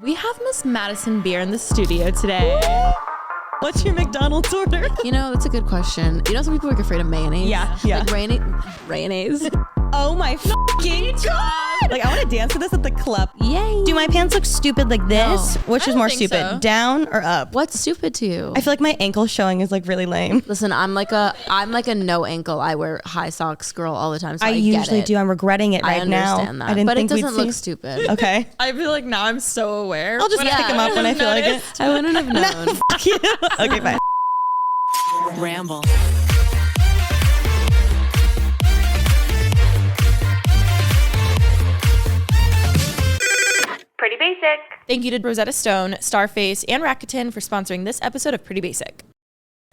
We have Miss Madison Beer in the studio today. What's your McDonald's order? You know, it's a good question. You know, some people are afraid of mayonnaise. Yeah. Like mayonnaise. Oh my fucking God. Like, I want to dance to this at the club. Yay. Do my pants look stupid like this? No. Which is more stupid, so. down or up? What's stupid to you? I feel like my ankle showing is like really lame. Listen, I'm like a no ankle. I wear high socks girl all the time. So I usually get it. do. I'm regretting it right now. I understand that. I didn't but it think we'd doesn't look see. stupid. Okay. I feel like now I'm so aware. I'll just pick them up when I feel like it. I wouldn't have known. Fuck you. Okay, fine. Ramble. Pretty Basic. Thank you to Rosetta Stone, Starface, and Rakuten for sponsoring this episode of Pretty Basic.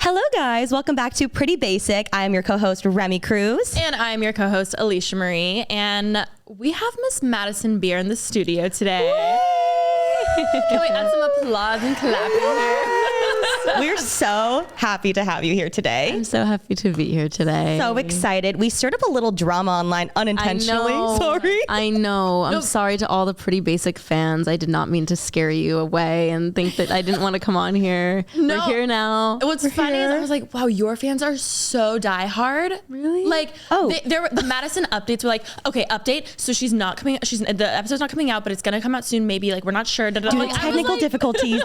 Hello, guys. Welcome back to Pretty Basic. I am your co-host, REMI Cruz. And I'm your co-host, Alisha Marie. And we have Miss Madison Beer in the studio today. Can we add some applause and clapping here? We're so happy to have you here today. I'm so happy to be here today. So excited. We stirred up a little drama online unintentionally. Sorry. I know. I'm sorry to all the Pretty Basic fans. I did not mean to scare you away and think that I didn't want to come on here. No. We're here now. What's funny is I was like, wow, your fans are so diehard. Really? Like, Oh. the Madison updates were like, okay, update. So she's not coming. The episode's not coming out, but it's gonna come out soon. Maybe like we're not sure. Due to technical difficulties,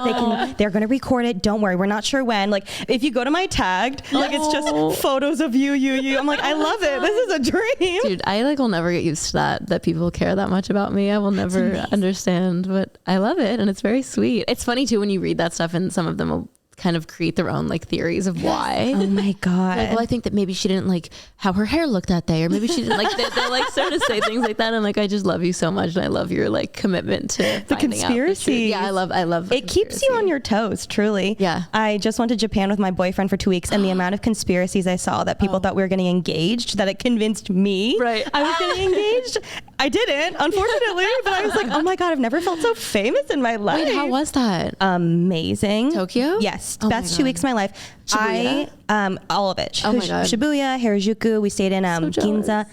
they're gonna record it. Don't worry, we're not sure when. Like, if you go to my tagged, like it's just photos of you. I'm like, I love it. This is a dream. Dude, I like will never get used to that people care that much about me. I will never understand, but I love it and it's very sweet. It's funny too when you read that stuff and some of them will kind of create their own like theories of why. Oh my God. Like, well, I think that maybe she didn't like how her hair looked that day, or maybe she didn't like. They're like sort of say things like that. And like, I just love you so much, and I love your like commitment to The finding out the truth. conspiracy. Yeah, I love. It keeps you on your toes, truly. Yeah. I just went to Japan with my boyfriend for 2 weeks, and the amount of conspiracies I saw that people thought we were getting engaged, that it convinced me Right. I was getting engaged. I didn't, unfortunately, but I was like, oh my God, I've never felt so famous in my life. Wait, how was that? Amazing. Tokyo? Yes. Oh my Best 2 God. weeks of my life. Shibuya? All of it. Oh my God. Shibuya, Harajuku. We stayed in So jealous. Ginza.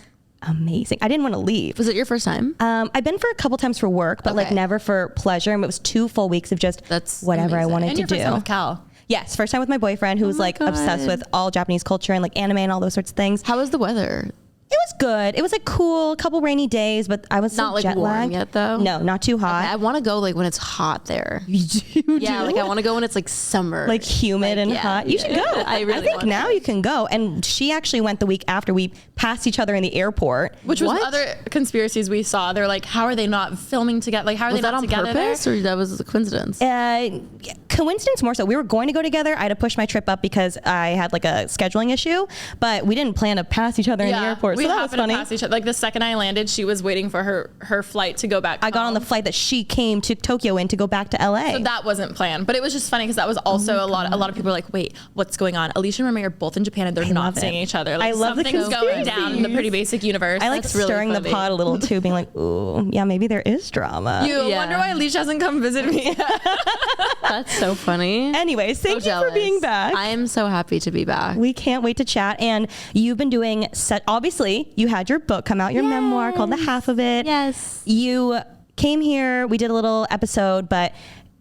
Amazing. I didn't want to leave. Was it your first time? I've been for a couple times for work, but like Okay. never for pleasure. And it was 2 full weeks of just That's whatever amazing. I wanted And to your do. first time with Cal. Yes, first time with my boyfriend who was my like obsessed God. with all Japanese culture and like anime and all those sorts of things. How was the weather? It was good. It was like cool, a couple rainy days, but I was Not so like jet warm lagged. yet, though? No, not too hot. I want to go like when it's hot there. You Yeah, like I want to go when it's like summer, like humid and yeah, hot. You should go. I really think want now to. you can go. And she actually went the week after we passed each other in the airport. Which was What? other conspiracies we saw. They're like, how are they not filming together? Like, how are Was they that not on together purpose there? or that was a coincidence? Coincidence more so. We were going to go together. I had to push my trip up because I had like a scheduling issue, but we didn't plan to pass each other in the airport. We So that was happened funny. to pass each other. Like the second I landed, she was waiting for her flight to go back. I got on the home. flight that she came to Tokyo in to go back to LA. So that wasn't planned, but it was just funny because that was also a lot of people are like, wait, what's going on? Alisha and Remy are both in Japan and they're love not it. seeing each other. Like I love the something's going down in the conspiracies. Pretty Basic universe. I like That's really stirring the funny. pot a little too, being like, ooh, yeah, maybe there is drama. You Yeah. wonder why Alisha hasn't come visit me. That's so funny. Anyways, thank you for being back. I am so happy to be back. We can't wait to chat. And you've been doing obviously you had your book come out, your memoir called The Half of It. Yes. You came here, we did a little episode, but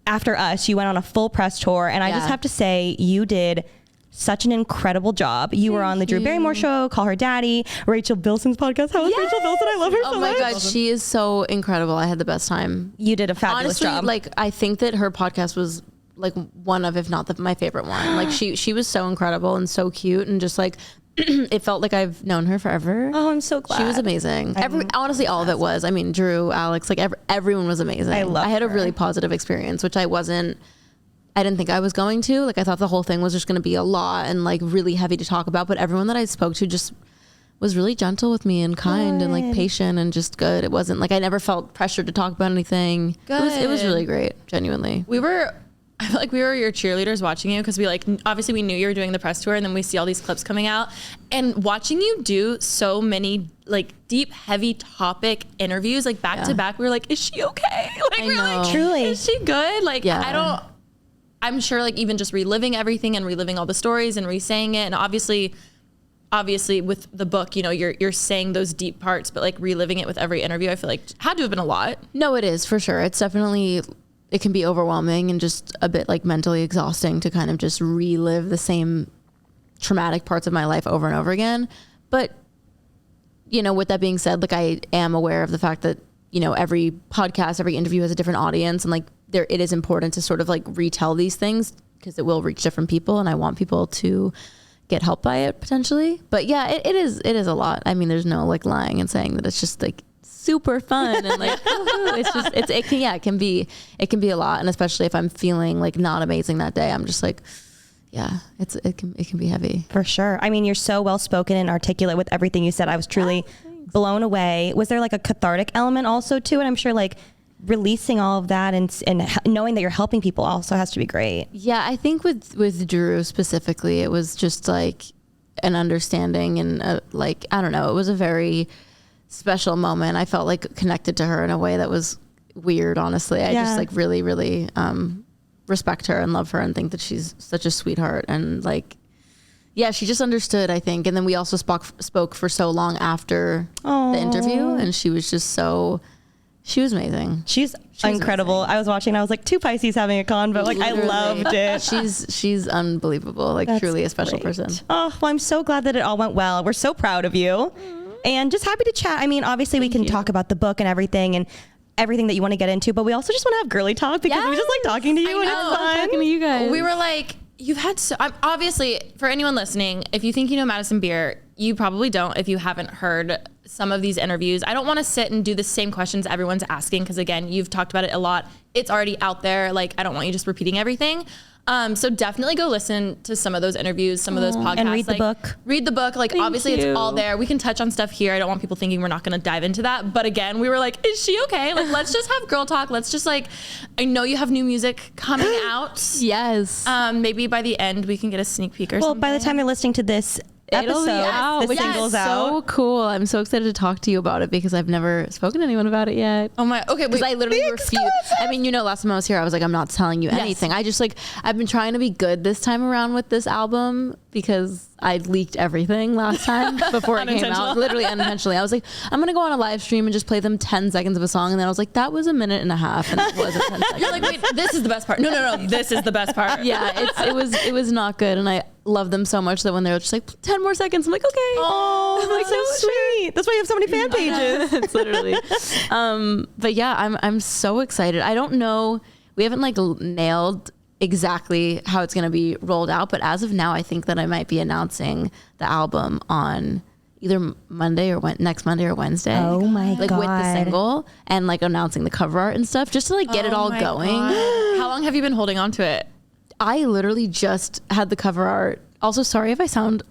after us, you went on a full press tour. And I just Yeah. have to say, you did such an incredible job. You were on the Drew Barrymore show, Call Her Daddy, Rachel Bilson's podcast. How was Rachel Bilson? I love her Oh so my much. God, she is so incredible. I had the best time. You did a fabulous Honestly, job. like I think that her podcast was like one of, if not my favorite one. Like she was so incredible and so cute and just like it felt like I've known her forever. Oh, I'm so glad. She was amazing. Honestly, all of it was. I mean, Drew, Alex, like everyone was amazing. I had a her. really positive experience, which I didn't think I was going to. Like I thought the whole thing was just going to be a lot and like really heavy to talk about. But everyone that I spoke to just was really gentle with me and kind and like patient and just good. It wasn't like I never felt pressured to talk about anything. It was Good. really great, genuinely. I feel like we were your cheerleaders watching you because we like obviously we knew you were doing the press tour and then we see all these clips coming out and watching you do so many like deep heavy topic interviews like back to back. We were like, is she okay? Like we're like, know. Truly. is she good? Like Yeah. I'm sure like even just reliving everything and reliving all the stories and re-saying it and obviously with the book, you know, you're saying those deep parts, but like reliving it with every interview, I feel like had to have been a lot. No, it is for sure. It's definitely it can be overwhelming and just a bit like mentally exhausting to kind of just relive the same traumatic parts of my life over and over again. But, you know, with that being said, like I am aware of the fact that, you know, every podcast, every interview has a different audience, and like it is important to sort of like retell these things because it will reach different people, and I want people to get help by it potentially. But yeah, it is a lot. I mean, there's no like lying and saying that it's just like super fun and like it's just it can be a lot, and especially if I'm feeling like not amazing that day, I'm just like, yeah, it can be heavy for sure. I mean, you're so well spoken and articulate with everything you said. I was truly blown away. Was there like a cathartic element also to it? I'm sure like releasing all of that and knowing that you're helping people also has to be great. Yeah, I think with Drew specifically, it was just like an understanding and like, I don't know, it was a very special moment. I felt like connected to her in a way that was weird, honestly. I just like really, really respect her and love her and think that she's such a sweetheart. And like, yeah, she just understood, I think. And then we also spoke for so long after the interview, and she was amazing. She's incredible. Amazing. I was watching and I was like, two Pisces having a convo. Like, literally. I loved it. She's unbelievable. Like, that's truly a special person. Oh, well, I'm so glad that it all went well. We're so proud of you. And just happy to chat. I mean, obviously we can talk about the book and everything that you want to get into, but we also just want to have girly talk because we just like talking to you and it's fun. Talking to you guys. We were like, you've had obviously, for anyone listening, if you think you know Madison Beer, you probably don't if you haven't heard some of these interviews. I don't want to sit and do the same questions everyone's asking because, again, you've talked about it a lot. It's already out there. Like, I don't want you just repeating everything. So definitely go listen to some of those interviews, some of those podcasts. And read the book. Read the book. Like, obviously, it's all there. We can touch on stuff here. I don't want people thinking we're not going to dive into that. But again, we were like, is she okay? Like, let's just have girl talk. Let's just like, I know you have new music coming out. Yes. Maybe by the end, we can get a sneak peek or something. Well, by the time they're listening to this episode, the single's out. So cool. I'm so excited to talk to you about it because I've never spoken to anyone about it yet. Oh my, okay. Because I literally refuse. I mean, you know, last time I was here, I was like, I'm not telling you anything. I just like, I've been trying to be good this time around with this album because I leaked everything last time before it came out. Literally unintentionally. I was like, I'm going to go on a live stream and just play them 10 seconds of a song. And then I was like, that was a minute and a half. And it wasn't 10 seconds. You're like, wait, this is the best part. No. This is the best part. Yeah, it was not good. And I love them so much that when they were just like 10 more seconds, I'm like, okay. Oh, that's like, so sweet. That's why you have so many fan pages. It's literally. But yeah, I'm so excited. I don't know. We haven't like nailed exactly how it's going to be rolled out, but as of now, I think that I might be announcing the album on either Monday or next Monday or Wednesday. Oh my God. Like with the single and like announcing the cover art and stuff just to like get it all going. God. How long have you been holding on to it? I literally just had the cover art. Also, sorry if I sound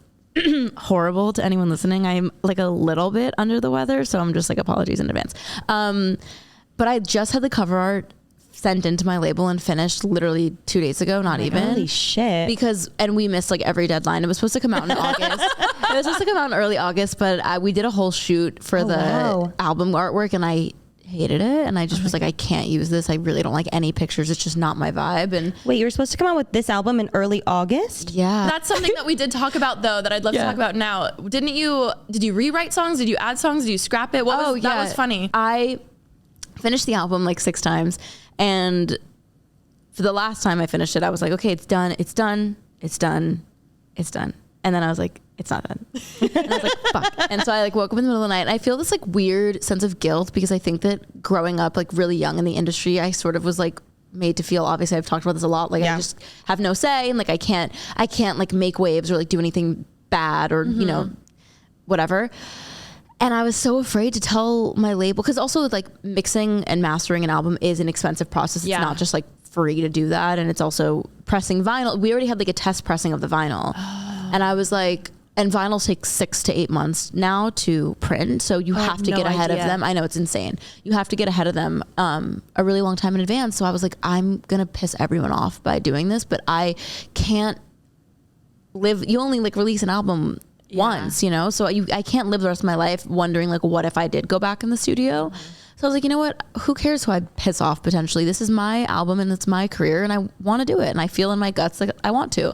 horrible to anyone listening. I'm like a little bit under the weather, so I'm just like apologies in advance. But I just had the cover art sent into my label and finished literally 2 days ago, not even. Holy shit. And we missed like every deadline. It was supposed to come out in August. It was supposed to come out in early August, but we did a whole shoot for album artwork and I hated it. And I just was like, I can't use this. I really don't like any pictures. It's just not my vibe. And wait, you were supposed to come out with this album in early August? Yeah. That's something that we did talk about though, that I'd love to talk about now. Did you rewrite songs? Did you add songs? Did you scrap it? That was funny. I finished the album like 6 times. And for the last time I finished it, I was like, okay, it's done. And then I was like, it's not done. And I was like, fuck. And so I like woke up in the middle of the night and I feel this like weird sense of guilt because I think that growing up like really young in the industry, I sort of was like made to feel, obviously I've talked about this a lot. Like I just have no say and like I can't like make waves or like do anything bad or, you know, whatever. And I was so afraid to tell my label because also like mixing and mastering an album is an expensive process. It's not just like free to do that. And it's also pressing vinyl. We already had like a test pressing of the vinyl. And I was like, and vinyl takes 6 to 8 months now to print. So you have to get ahead of them. I know it's insane. You have to get ahead of them a really long time in advance. So I was like, I'm going to piss everyone off by doing this, but I can't live. You only like release an album once, you know, so I can't live the rest of my life wondering like, what if I did go back in the studio? So I was like, you know what, who cares who I piss off potentially? This is my album and it's my career and I want to do it. And I feel in my guts like I want to.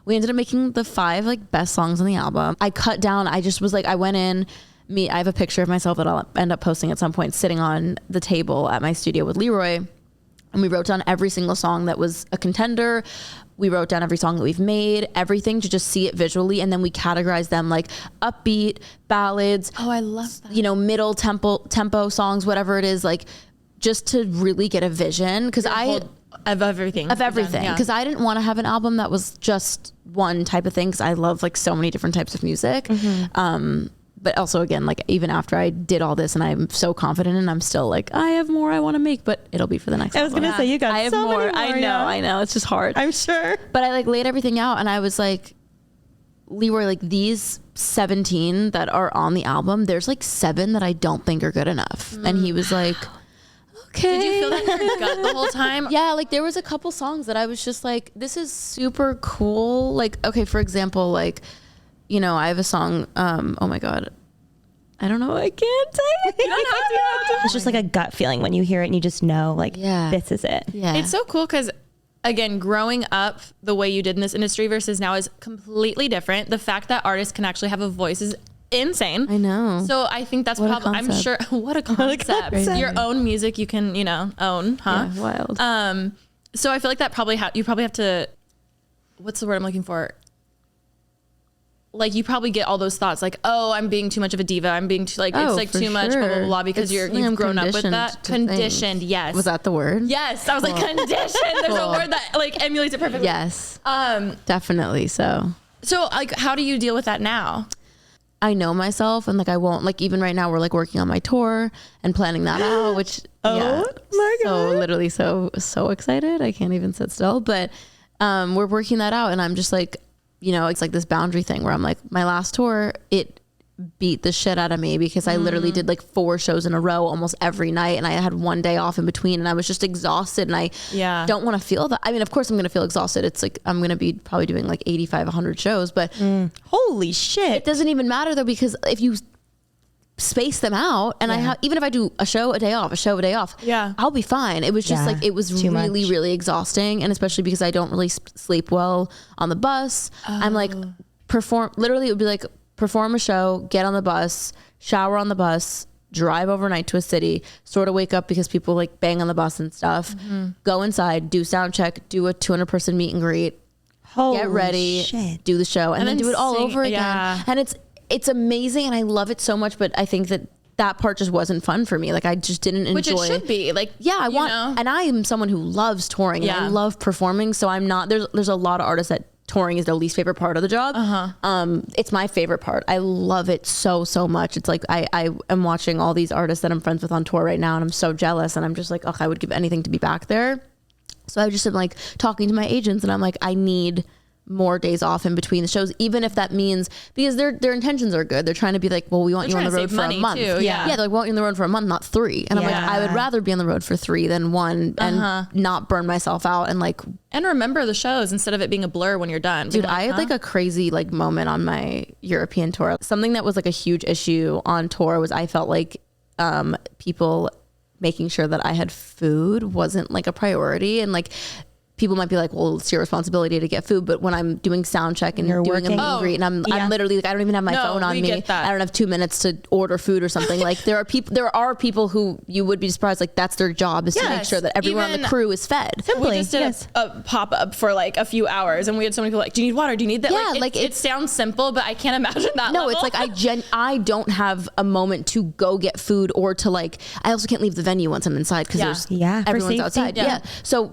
We ended up making the 5 like best songs on the album. I cut down. I just was like, I went in, I have a picture of myself that I'll end up posting at some point sitting on the table at my studio with Leroy, And we wrote down every single song that was a contender. We wrote down every song that we've made, everything, to just see it visually. And then we categorized them like upbeat, ballads. Oh, I love that. You know, middle tempo songs, whatever it is, like just to really get a vision. Cause Of everything. Because I didn't want to have an album that was just one type of thing. Cause I love like so many different types of music. But also again, like even after I did all this and I'm so confident and I'm still like, I have more I want to make, but it'll be for the next I was going to say, you got I have so more. many more. I know. It's just hard. I'm sure. But I like laid everything out and I was like, Leroy, like these 17 that are on the album, there's like 7 that I don't think are good enough. And he was like, okay. Did you feel that in your gut the whole time? Yeah, like there was a couple songs that I was just like, this is super cool. Like, okay, for example, like, you know, I have a song, oh my God, I don't know, I can't say it. You don't have to. It's just like a gut feeling when you hear it and you just know, like, this is it. Yeah. It's so cool because, again, growing up the way you did in this industry versus now is completely different. The fact that artists can actually have a voice is insane. I know. So I think that's What a probably, I'm sure, concept. what a concept. Your own music you can, you know, own, huh? Yeah, wild. So I feel like that probably, you probably have to, what's the word I'm looking for? Like you probably get all those thoughts like, oh, I'm being too much of a diva. I'm being too like, it's like for too much, blah, blah, sure. blah, because you've grown up with that. Conditioned, yes. Was that the word? Yes. I was like, conditioned. There's a word that like emulates it perfectly. Yes. Definitely. So like, how do you deal with that now? I know myself and like I won't, like even right now we're like working on my tour and planning that out, which my God. So literally so excited. I can't even sit still, but we're working that out and I'm just like, you know, it's like this boundary thing where I'm like, my last tour, it beat the shit out of me because I literally did like 4 shows in a row almost every night and I had one day off in between and I was just exhausted and I don't want to feel that. I mean, of course I'm going to feel exhausted. It's like, I'm going to be probably doing like 85, 100 shows, but Holy shit. it doesn't even matter though, because if you space them out and I have, even if I do a show a day off, I'll be fine. It was just like, it was really, really exhausting. And especially because I don't really sleep well on the bus. I'm like literally it would be like perform a show, get on the bus, shower on the bus, drive overnight to a city, sort of wake up because people like bang on the bus and stuff, go inside, do sound check, do a 200 person meet and greet, get ready, do the show and then do it all over again. Yeah. And it's amazing and I love it so much, but I think that part just wasn't fun for me. Like I just didn't enjoy. Which it should be. Like, yeah, I want, and I am someone who loves touring and I love performing. So I'm not, there's a lot of artists that touring is their least favorite part of the job. It's my favorite part. I love it so much. It's like, I am watching all these artists that I'm friends with on tour right now and I'm so jealous and I'm just like, oh, I would give anything to be back there. So I just am like talking to my agents and I'm like, I need more days off in between the shows, even if that means, because their intentions are good. They're trying to be like, well, we want you on the road for a month. Too, yeah, they're like, we want you on the road for a month, not 3. And I'm like, I would rather be on the road for 3 than 1 and not burn myself out and like. And remember the shows instead of it being a blur when you're done. Dude, I had like a crazy like moment on my European tour. Something that was like a huge issue on tour was I felt like people making sure that I had food wasn't like a priority. And like, people might be like, well, it's your responsibility to get food. But when I'm doing sound check and doing a meet and greet and I'm literally like, I don't even have my phone on me. I don't have 2 minutes to order food or something. Like there are people who you would be surprised, like that's their job is to make sure that everyone on the crew is fed. We just did a pop up for like a few hours and we had so many people like, do you need water? Do you need that? Yeah, like it sounds simple, but I can't imagine that. No, level. it's like I don't have a moment to go get food or to like, I also can't leave the venue once I'm inside because there's everyone's outside. Yeah. So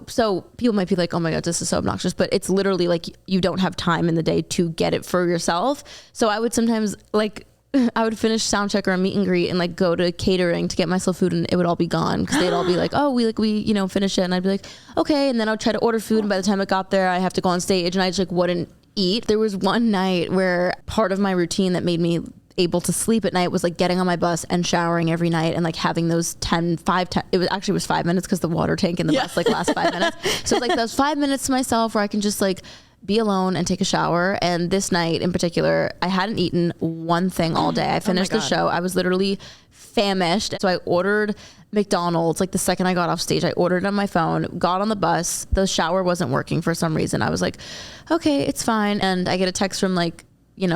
people might be like, oh my God, this is so obnoxious, but it's literally like you don't have time in the day to get it for yourself. So I would sometimes like, I would finish sound check or a meet and greet and like go to catering to get myself food and it would all be gone because they'd all be like, oh, we you know, finish it. And I'd be like, okay. And then I'll try to order food. And by the time it got there, I have to go on stage and I just like wouldn't eat. There was one night where part of my routine that made me able to sleep at night was like getting on my bus and showering every night and like having those 10 it was 5 minutes because the water tank in the bus like lasts 5 minutes. So it's like those 5 minutes to myself where I can just like be alone and take a shower. And this night in particular, I hadn't eaten one thing all day. I finished the show. I was literally famished. So I ordered McDonald's. Like the second I got off stage, I ordered it on my phone, got on the bus. The shower wasn't working for some reason. I was like, okay, it's fine. And I get a text from like,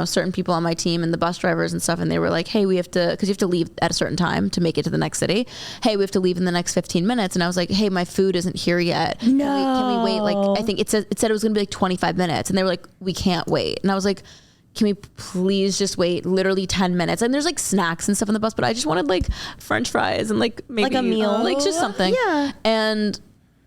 certain people on my team and the bus drivers and stuff. And they were like, hey, we have to, cause you have to leave at a certain time to make it to the next city. Hey, we have to leave in the next 15 minutes. And I was like, hey, my food isn't here yet. Can we wait? Like, I think it said it was going to be like 25 minutes. And they were like, we can't wait. And I was like, can we please just wait literally 10 minutes? And there's like snacks and stuff on the bus, but I just wanted like French fries and like maybe like a meal, like just something. Yeah. And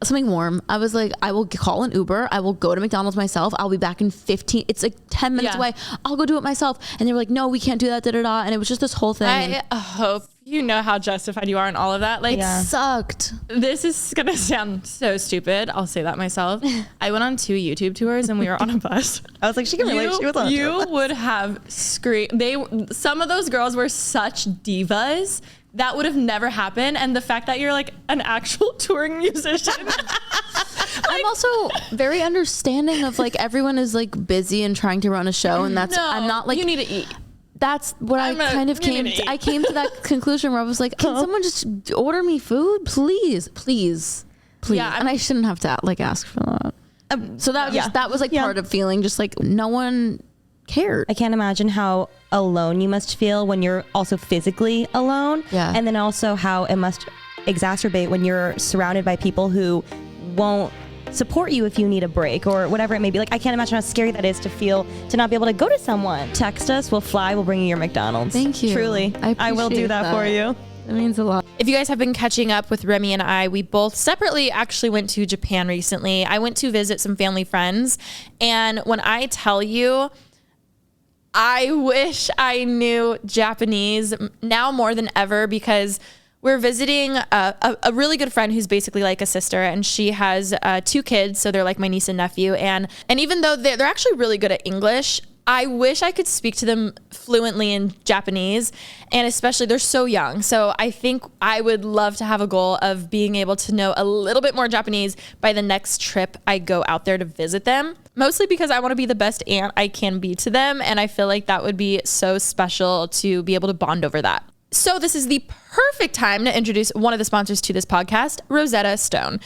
something warm. I was like, I will call an Uber. I will go to McDonald's myself. I'll be back in 15. It's like 10 minutes away. I'll go do it myself. And they were like, no, we can't do that. And it was just this whole thing. I hope you know how justified you are in all of that. Like, it sucked. This is going to sound so stupid. I'll say that myself. I went on 2 YouTube tours and we were on a bus. I was like, she can relate. She was on a tour. You would have screamed. Some of those girls were such divas. That would have never happened. And the fact that you're like an actual touring musician. I'm also very understanding of like everyone is like busy and trying to run a show. And I'm not like, you need to eat. That's what I came to that conclusion where I was like, can someone just order me food? Please. Yeah, and I shouldn't have to like ask for that. So that was like part of feeling just like no one cared. I can't imagine how alone you must feel when you're also physically alone. Yeah. And then also how it must exacerbate when you're surrounded by people who won't support you if you need a break or whatever it may be. Like, I can't imagine how scary that is to not be able to go to someone. Text us, we'll fly, we'll bring you your McDonald's. Thank you. Truly. I will do that for you. It means a lot. If you guys have been catching up with Remy and I, we both separately actually went to Japan recently. I went to visit some family friends. And when I tell you, I wish I knew Japanese now more than ever, because we're visiting a really good friend who's basically like a sister, and she has 2 kids. So they're like my niece and nephew. And even though they're actually really good at English, I wish I could speak to them fluently in Japanese, and especially they're so young. So I think I would love to have a goal of being able to know a little bit more Japanese by the next trip I go out there to visit them. Mostly because I want to be the best aunt I can be to them. And I feel like that would be so special to be able to bond over that. So this is the perfect time to introduce one of the sponsors to this podcast, Rosetta Stone.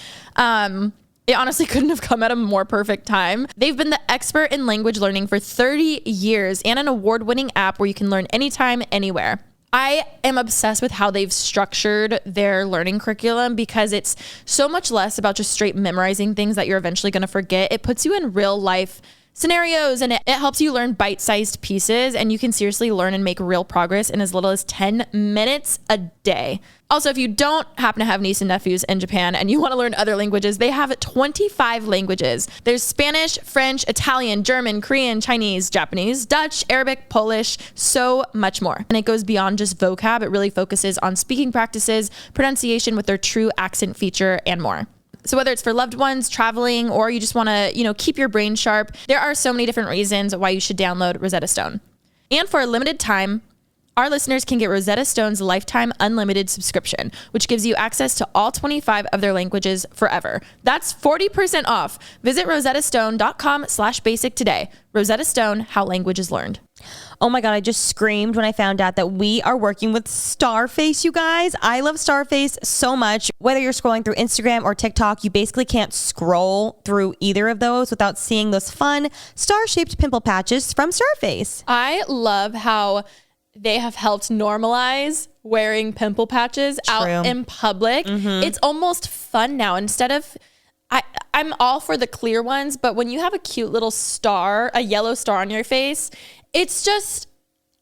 It honestly couldn't have come at a more perfect time. They've been the expert in language learning for 30 years and an award-winning app where you can learn anytime, anywhere. I am obsessed with how they've structured their learning curriculum, because it's so much less about just straight memorizing things that you're eventually going to forget. It puts you in real life scenarios, and it helps you learn bite-sized pieces, and you can seriously learn and make real progress in as little as 10 minutes a day. Also, if you don't happen to have nieces and nephews in Japan and you want to learn other languages, they have 25 languages. There's Spanish, French, Italian, German, Korean, Chinese, Japanese, Dutch, Arabic, Polish, so much more. And it goes beyond just vocab. It really focuses on speaking practices, pronunciation with their true accent feature, and more. So whether it's for loved ones, traveling, or you just want to, keep your brain sharp, there are so many different reasons why you should download Rosetta Stone. And for a limited time, our listeners can get Rosetta Stone's lifetime unlimited subscription, which gives you access to all 25 of their languages forever. That's 40% off. Visit rosettastone.com/basic today. Rosetta Stone, how language is learned. Oh my God, I just screamed when I found out that we are working with Starface, you guys. I love Starface so much. Whether you're scrolling through Instagram or TikTok, you basically can't scroll through either of those without seeing those fun star-shaped pimple patches from Starface. I love how they have helped normalize wearing pimple patches out in public. Mm-hmm. It's almost fun now. Instead of, I'm all for the clear ones, but when you have a cute little star, a yellow star on your face, it's just,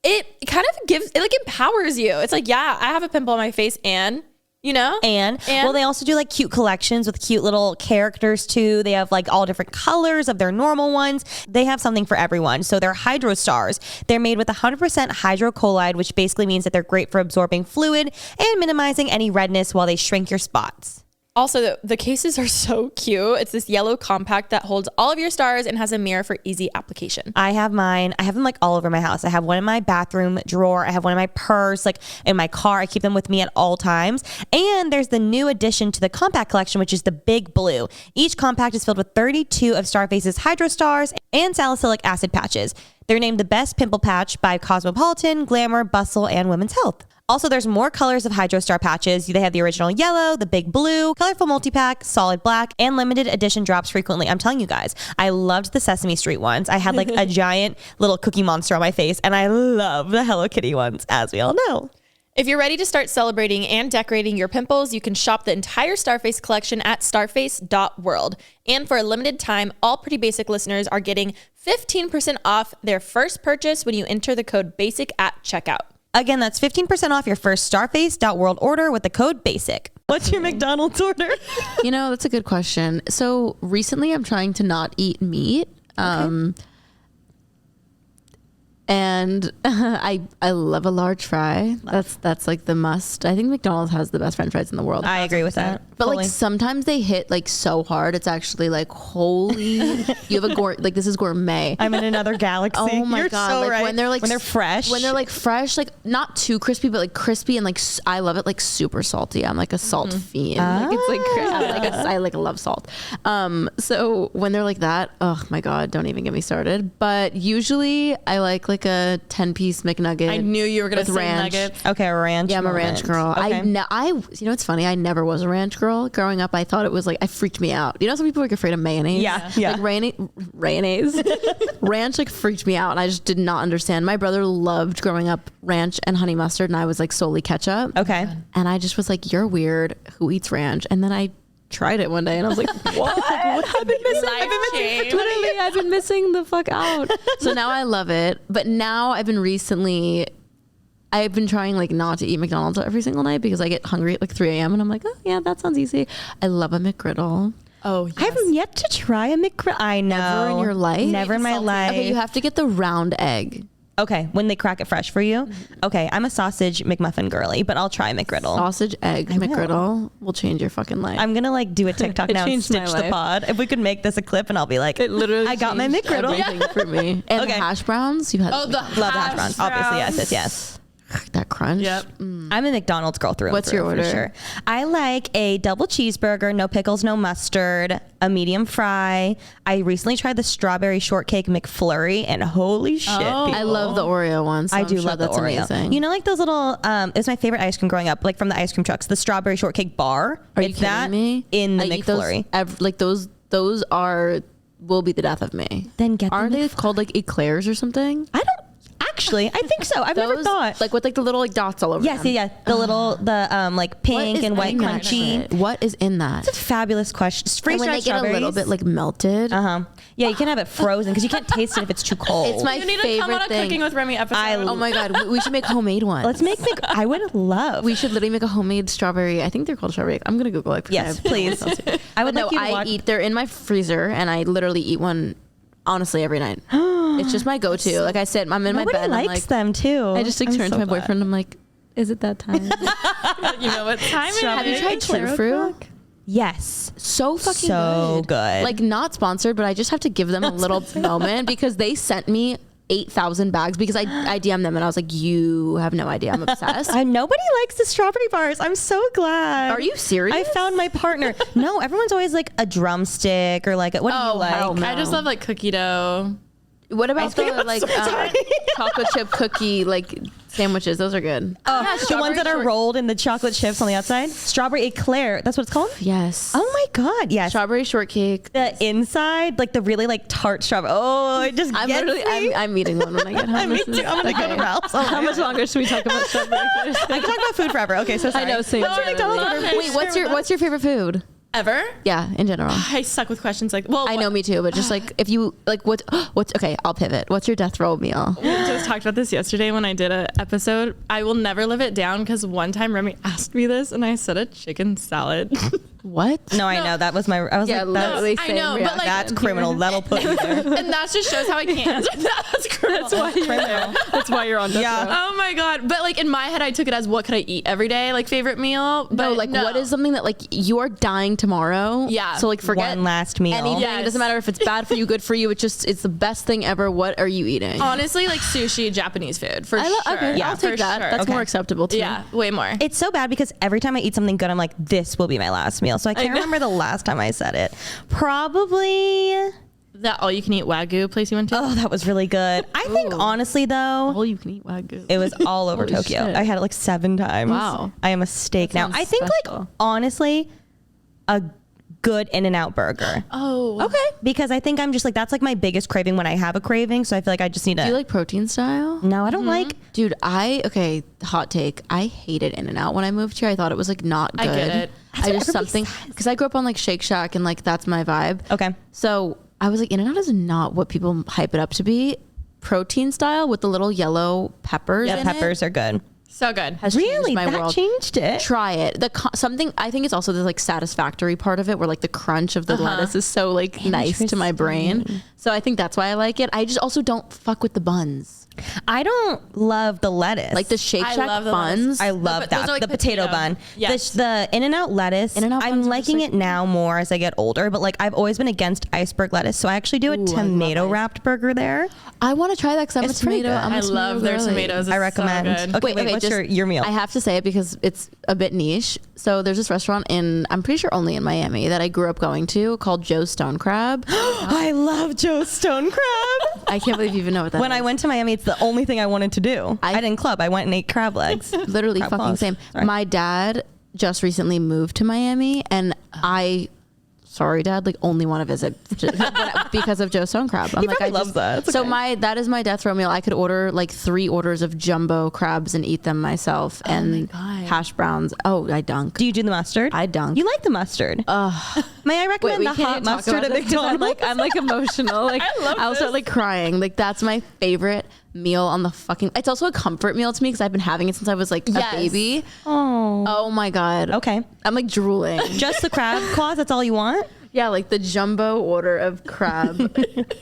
it kind of gives, it like empowers you. It's like, yeah, I have a pimple on my face and, And well, they also do like cute collections with cute little characters too. They have like all different colors of their normal ones. They have something for everyone. So they're hydro stars. They're made with 100% hydrocolloid, which basically means that they're great for absorbing fluid and minimizing any redness while they shrink your spots. Also, the cases are so cute. It's this yellow compact that holds all of your stars and has a mirror for easy application. I have mine. I have them like all over my house. I have one in my bathroom drawer. I have one in my purse, like in my car. I keep them with me at all times. And there's the new addition to the compact collection, which is the Big Blue. Each compact is filled with 32 of Starface's hydro stars and salicylic acid patches. They're named the best pimple patch by Cosmopolitan, Glamour, Bustle, and Women's Health. Also, there's more colors of Hydro Star patches. They have the original yellow, the big blue, colorful multi-pack, solid black, and limited edition drops frequently. I'm telling you guys, I loved the Sesame Street ones. I had like a giant little cookie monster on my face, and I love the Hello Kitty ones, as we all know. If you're ready to start celebrating and decorating your pimples, you can shop the entire Starface collection at starface.world. And for a limited time, all Pretty Basic listeners are getting 15% off their first purchase when you enter the code BASIC at checkout. Again, that's 15% off your first starface.world order with the code BASIC. What's your McDonald's order? You know, that's a good question. So recently I'm trying to not eat meat. And I love a large fry. That's like the must. I think McDonald's has the best French fries in the world. I agree with that. But Fully. like sometimes they hit like so hard. It's actually like, holy, you have a like this is gourmet. I'm in another galaxy. Oh my You're God. so Like right. when they're fresh. when they're like fresh, like not too crispy, but like crispy and like I love it like super salty. I'm like a salt fiend. Like it's like I like love salt. So when they're like that, oh my God, don't even get me started. But usually I like a 10-piece McNugget. I knew you were going to say ranch. nuggets. Okay, a ranch. Yeah, I'm a ranch girl. Okay. You know what's funny? I never was a ranch girl. Growing up, I thought it was like, it freaked me out. You know, some people are like afraid of mayonnaise. Yeah. Like mayonnaise. Ranch like freaked me out, and I just did not understand. My brother loved growing up ranch and honey mustard, and I was like solely ketchup. Okay. And I just was like, you're weird. Who eats ranch? And then I tried it one day, and I was like, what? I've been missing. Literally, I've been missing the fuck out. So now I love it. But now I've been trying like not to eat McDonald's every single night because I get hungry at like 3 a.m. and I'm like, oh yeah, that sounds easy. I love a McGriddle. Oh, yes. I've yet to try a McGriddle. I know. Never in your life? Never in my life. Okay, you have to get the round egg. Okay, when they crack it fresh for you. Okay, I'm a sausage McMuffin girly, but I'll try McGriddle. Sausage egg McGriddle will change your fucking life. I'm gonna like do a TikTok It now and changed my stitch the life. pod. If we could make this a clip, and I'll be like, It literally I got my changed McGriddle. everything for me. And Okay. the hash browns, you had Oh, the Love the hash browns. Obviously, yes. that crunch. Yep. I'm a McDonald's girl through and What's through, your order? for sure. I like a double cheeseburger, no pickles, no mustard, a medium fry. I recently tried the strawberry shortcake McFlurry, and holy shit, Oh. people. I love the Oreo ones. So I I'm do sure love the that's Oreo. amazing. You know, like those little, it was my favorite ice cream growing up, like from the ice cream trucks, the strawberry shortcake bar. Are you It's kidding that me? in the I eat McFlurry. those will be the death of me. Then get the Aren't they McFlurry. called like eclairs or something? I don't, actually, I think so. I've never Those, thought. like with like the little like dots all over. Yes, them. yeah. The like What pink is and white in that crunchy. shit? What is in that? It's a fabulous question. It's And when they get a little bit like melted. Yeah, you can have it frozen because you can't taste it if it's too cold. It's my You need to come on favorite a thing. Cooking with Remy episode. Oh my God, we should make homemade ones. Let's make. I would love. We should literally make a homemade strawberry. I think they're called strawberry. I'm gonna Google it. Yes, please. I would like you to watch. They're in my freezer, and I literally eat one honestly every night. It's just my go-to. Like I said, I'm in my Nobody bed. likes I'm like, them too. I just like I'm turn to so my glad. boyfriend. I'm like, is it that time? You know what time it Have you is. tried Clear Fruit? Yes. So fucking So good. Like not sponsored, but I just have to give them a little moment because they sent me 8,000 bags because I DM'd them and I was like, you have no idea. I'm obsessed. Nobody likes the strawberry bars. I'm so glad. Are you serious? I found my partner. No, everyone's always like a drumstick or like what do you like? hell no. I just love like cookie dough. What about the like chocolate chip cookie like sandwiches? Those are good. The ones that are rolled in the chocolate chips on the outside. Strawberry eclair. That's what it's called? Yes. Oh my God. Yes. Strawberry shortcake. The inside, like the really like tart strawberry. Oh, it just I'm gets literally me. I'm eating one when I get home. Me too. I'm gonna go to Ralph's. Oh, How much longer should we talk about strawberry? I can talk about food forever. Okay, so sorry. I know. Same. What's your McDonald's order? Wait, what's your favorite food? Ever? Yeah, in general. I suck with questions like, well, I know, me too. But just like if you like, what's okay? I'll pivot. What's your death row meal? We just talked about this yesterday when I did an episode. I will never live it down because one time Remy asked me this and I said a chicken salad. What? No, I know. That was my. I was Yeah, like, that's, literally. I same know, but, reaction. like, that's criminal. That'll put you there. And that just shows how I can't answer that. That's criminal. Criminal. That's why you're on death Yeah. row. Oh my God. But like in my head, I took it as what could I eat every day? Like favorite meal? But No, like what is something that like you are dying tomorrow? Yeah. So like forget One last meal. anything. Yes. It doesn't matter if it's bad for you, good for you. It's the best thing ever. What are you eating? Honestly, like sushi, Japanese food for sure. Okay, Yeah, I'll for take that. sure. That's Okay. more acceptable to me. Yeah, way more. It's so bad because every time I eat something good, I'm like, this will be my last meal. So I can't remember the last time I said it. Probably That all you can eat Wagyu place you went to? Oh, that was really good. I think honestly though, All you can eat Wagyu. it was all over Holy Tokyo. shit. I had it like 7 times. Wow. I am a steak now. sounds I think like special. honestly, a good In-N-Out burger. Oh. Okay. Because I think I'm just like, that's like my biggest craving when I have a craving. So I feel like I just need to. Do you like protein style? No, I don't like. Dude, hot take. I hated In-N-Out when I moved here. I thought it was like not good. I get it. That's I what just everybody something because I grew up on like Shake Shack and like that's my vibe. Okay. So I was like, In-N-Out is not what people hype it up to be. Protein style with the little yellow peppers. Yeah, in peppers it are good. So good. has Really? changed my That world. changed it? Try it. Something I think it's also the like satisfactory part of it, where like the crunch of the lettuce is so like nice to my brain. So I think that's why I like it. I just also don't fuck with the buns, I don't love the lettuce. like the Shake I Shack love the buns. lettuce. I love Those that. are like the potato potato. bun. Yes. The In-N-Out lettuce. In-N-Out I'm buns are liking just it now more as I get older, but like I've always been against iceberg lettuce. So I actually do a love tomato wrapped burger there. I want to try that because I'm It's a pretty tomato. good. I'm a I tomato love their girly. tomatoes. It's I recommend. So good. Okay, wait, what's your meal? I have to say it because it's a bit niche. So there's this restaurant I'm pretty sure only in Miami, that I grew up going to called Joe's Stone Crab. I love Joe's Stone Crab. I can't believe you even know what that When is. I went to Miami, it's the only thing I wanted to do. I didn't club. I went and ate crab legs. Literally Crab fucking claws. same. Sorry. My dad just recently moved to Miami, and sorry, Dad, like only want to visit because of Joe Stone Crab. I'm He like, probably loves that. It's So okay. that is my death row meal. I could order like 3 orders of jumbo crabs and eat them myself, and hash browns. Oh, I dunk. Do you do the mustard? I dunk. You like the mustard? May I recommend the hot mustard at McDonald's? I'm like emotional. Like I'll start like crying. Like that's my favorite meal on the fucking. It's also a comfort meal to me because I've been having it since I was like Yes. a baby. Oh. Oh my god. Okay. I'm like drooling. Just the crab claws? That's all you want? Yeah, like the jumbo order of crab.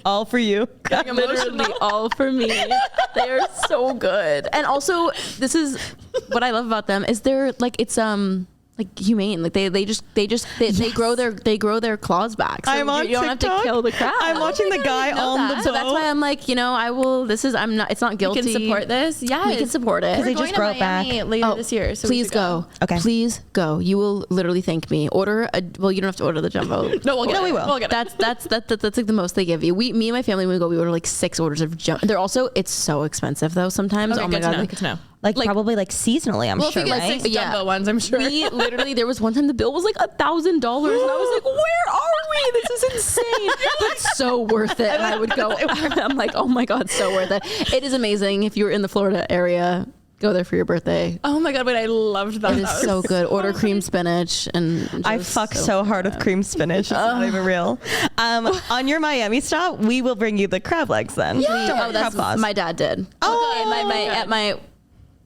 All for you. Literally all for me. They are so good. And also, this is what I love about them is they're like like humane. Like they grow their claws back. So I'm on you don't have to TikTok. kill the crab. I'm watching the guy on the boat. So that's why I'm like, I will. I'm not. It's not You guilty. can support this. Yeah, We can support it. they We're just going to grow it back. Miami later this year. So we Please should go. Okay. Please go. You will literally thank me. Order a. Well, you don't have to order the jumbo. No, we'll get No, it. we will. We'll get it. That's like the most they give you. Me and my family, when we go, we order like 6 orders of jumbo. They're also, it's so expensive though sometimes. Okay, Oh my good to god. know. Like, Good to know. Like probably like seasonally, I'm Well, sure, if you get right? 6 jumbo ones, I'm sure. we literally, there was one time the bill was like $1,000, and I was like, where are we? This is insane, but so worth it. And I would go. I'm like, oh my god, so worth it. It is amazing. If you're in the Florida area, go there for your birthday. Oh my god, wait, I loved that. It is so good. Order cream spinach and. I just fuck so hard with cream spinach. It's not even real. On your Miami stop, we will bring you the crab legs then. Don't worry, Oh, crab that's claws. my dad did. Oh, At my.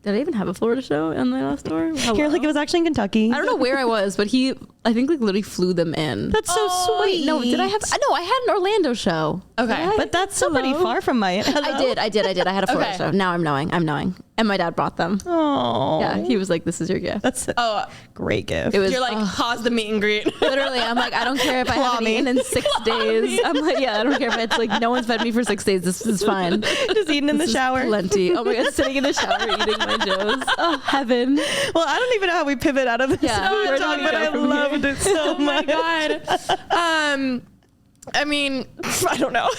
Did I even have a Florida show on my last tour? You're like, it was actually in Kentucky. I don't know where I was, but I think like literally flew them in. That's so sweet. No, did I have? No, I had an Orlando show. Okay. But that's still pretty far from Miami. I did. I had a Florida Okay. show. Now I'm knowing. And my dad brought them. Oh, Yeah, he was like, "This is your gift." that's a Oh, great gift. It was you're like, pause the meet and greet. literally. I'm like, I don't care if I haven't Plummy. eaten in 6 days. I'm like, yeah, I don't care if it's like no one's fed me for 6 days. This is fine. Just eating in the shower. Plenty. Oh my god, sitting in the shower eating my Joes. Oh heaven. Well, I don't even know how we pivot out of this Yeah, food where do talk, we but go I from loved it so Oh my much. god. I mean, I don't know.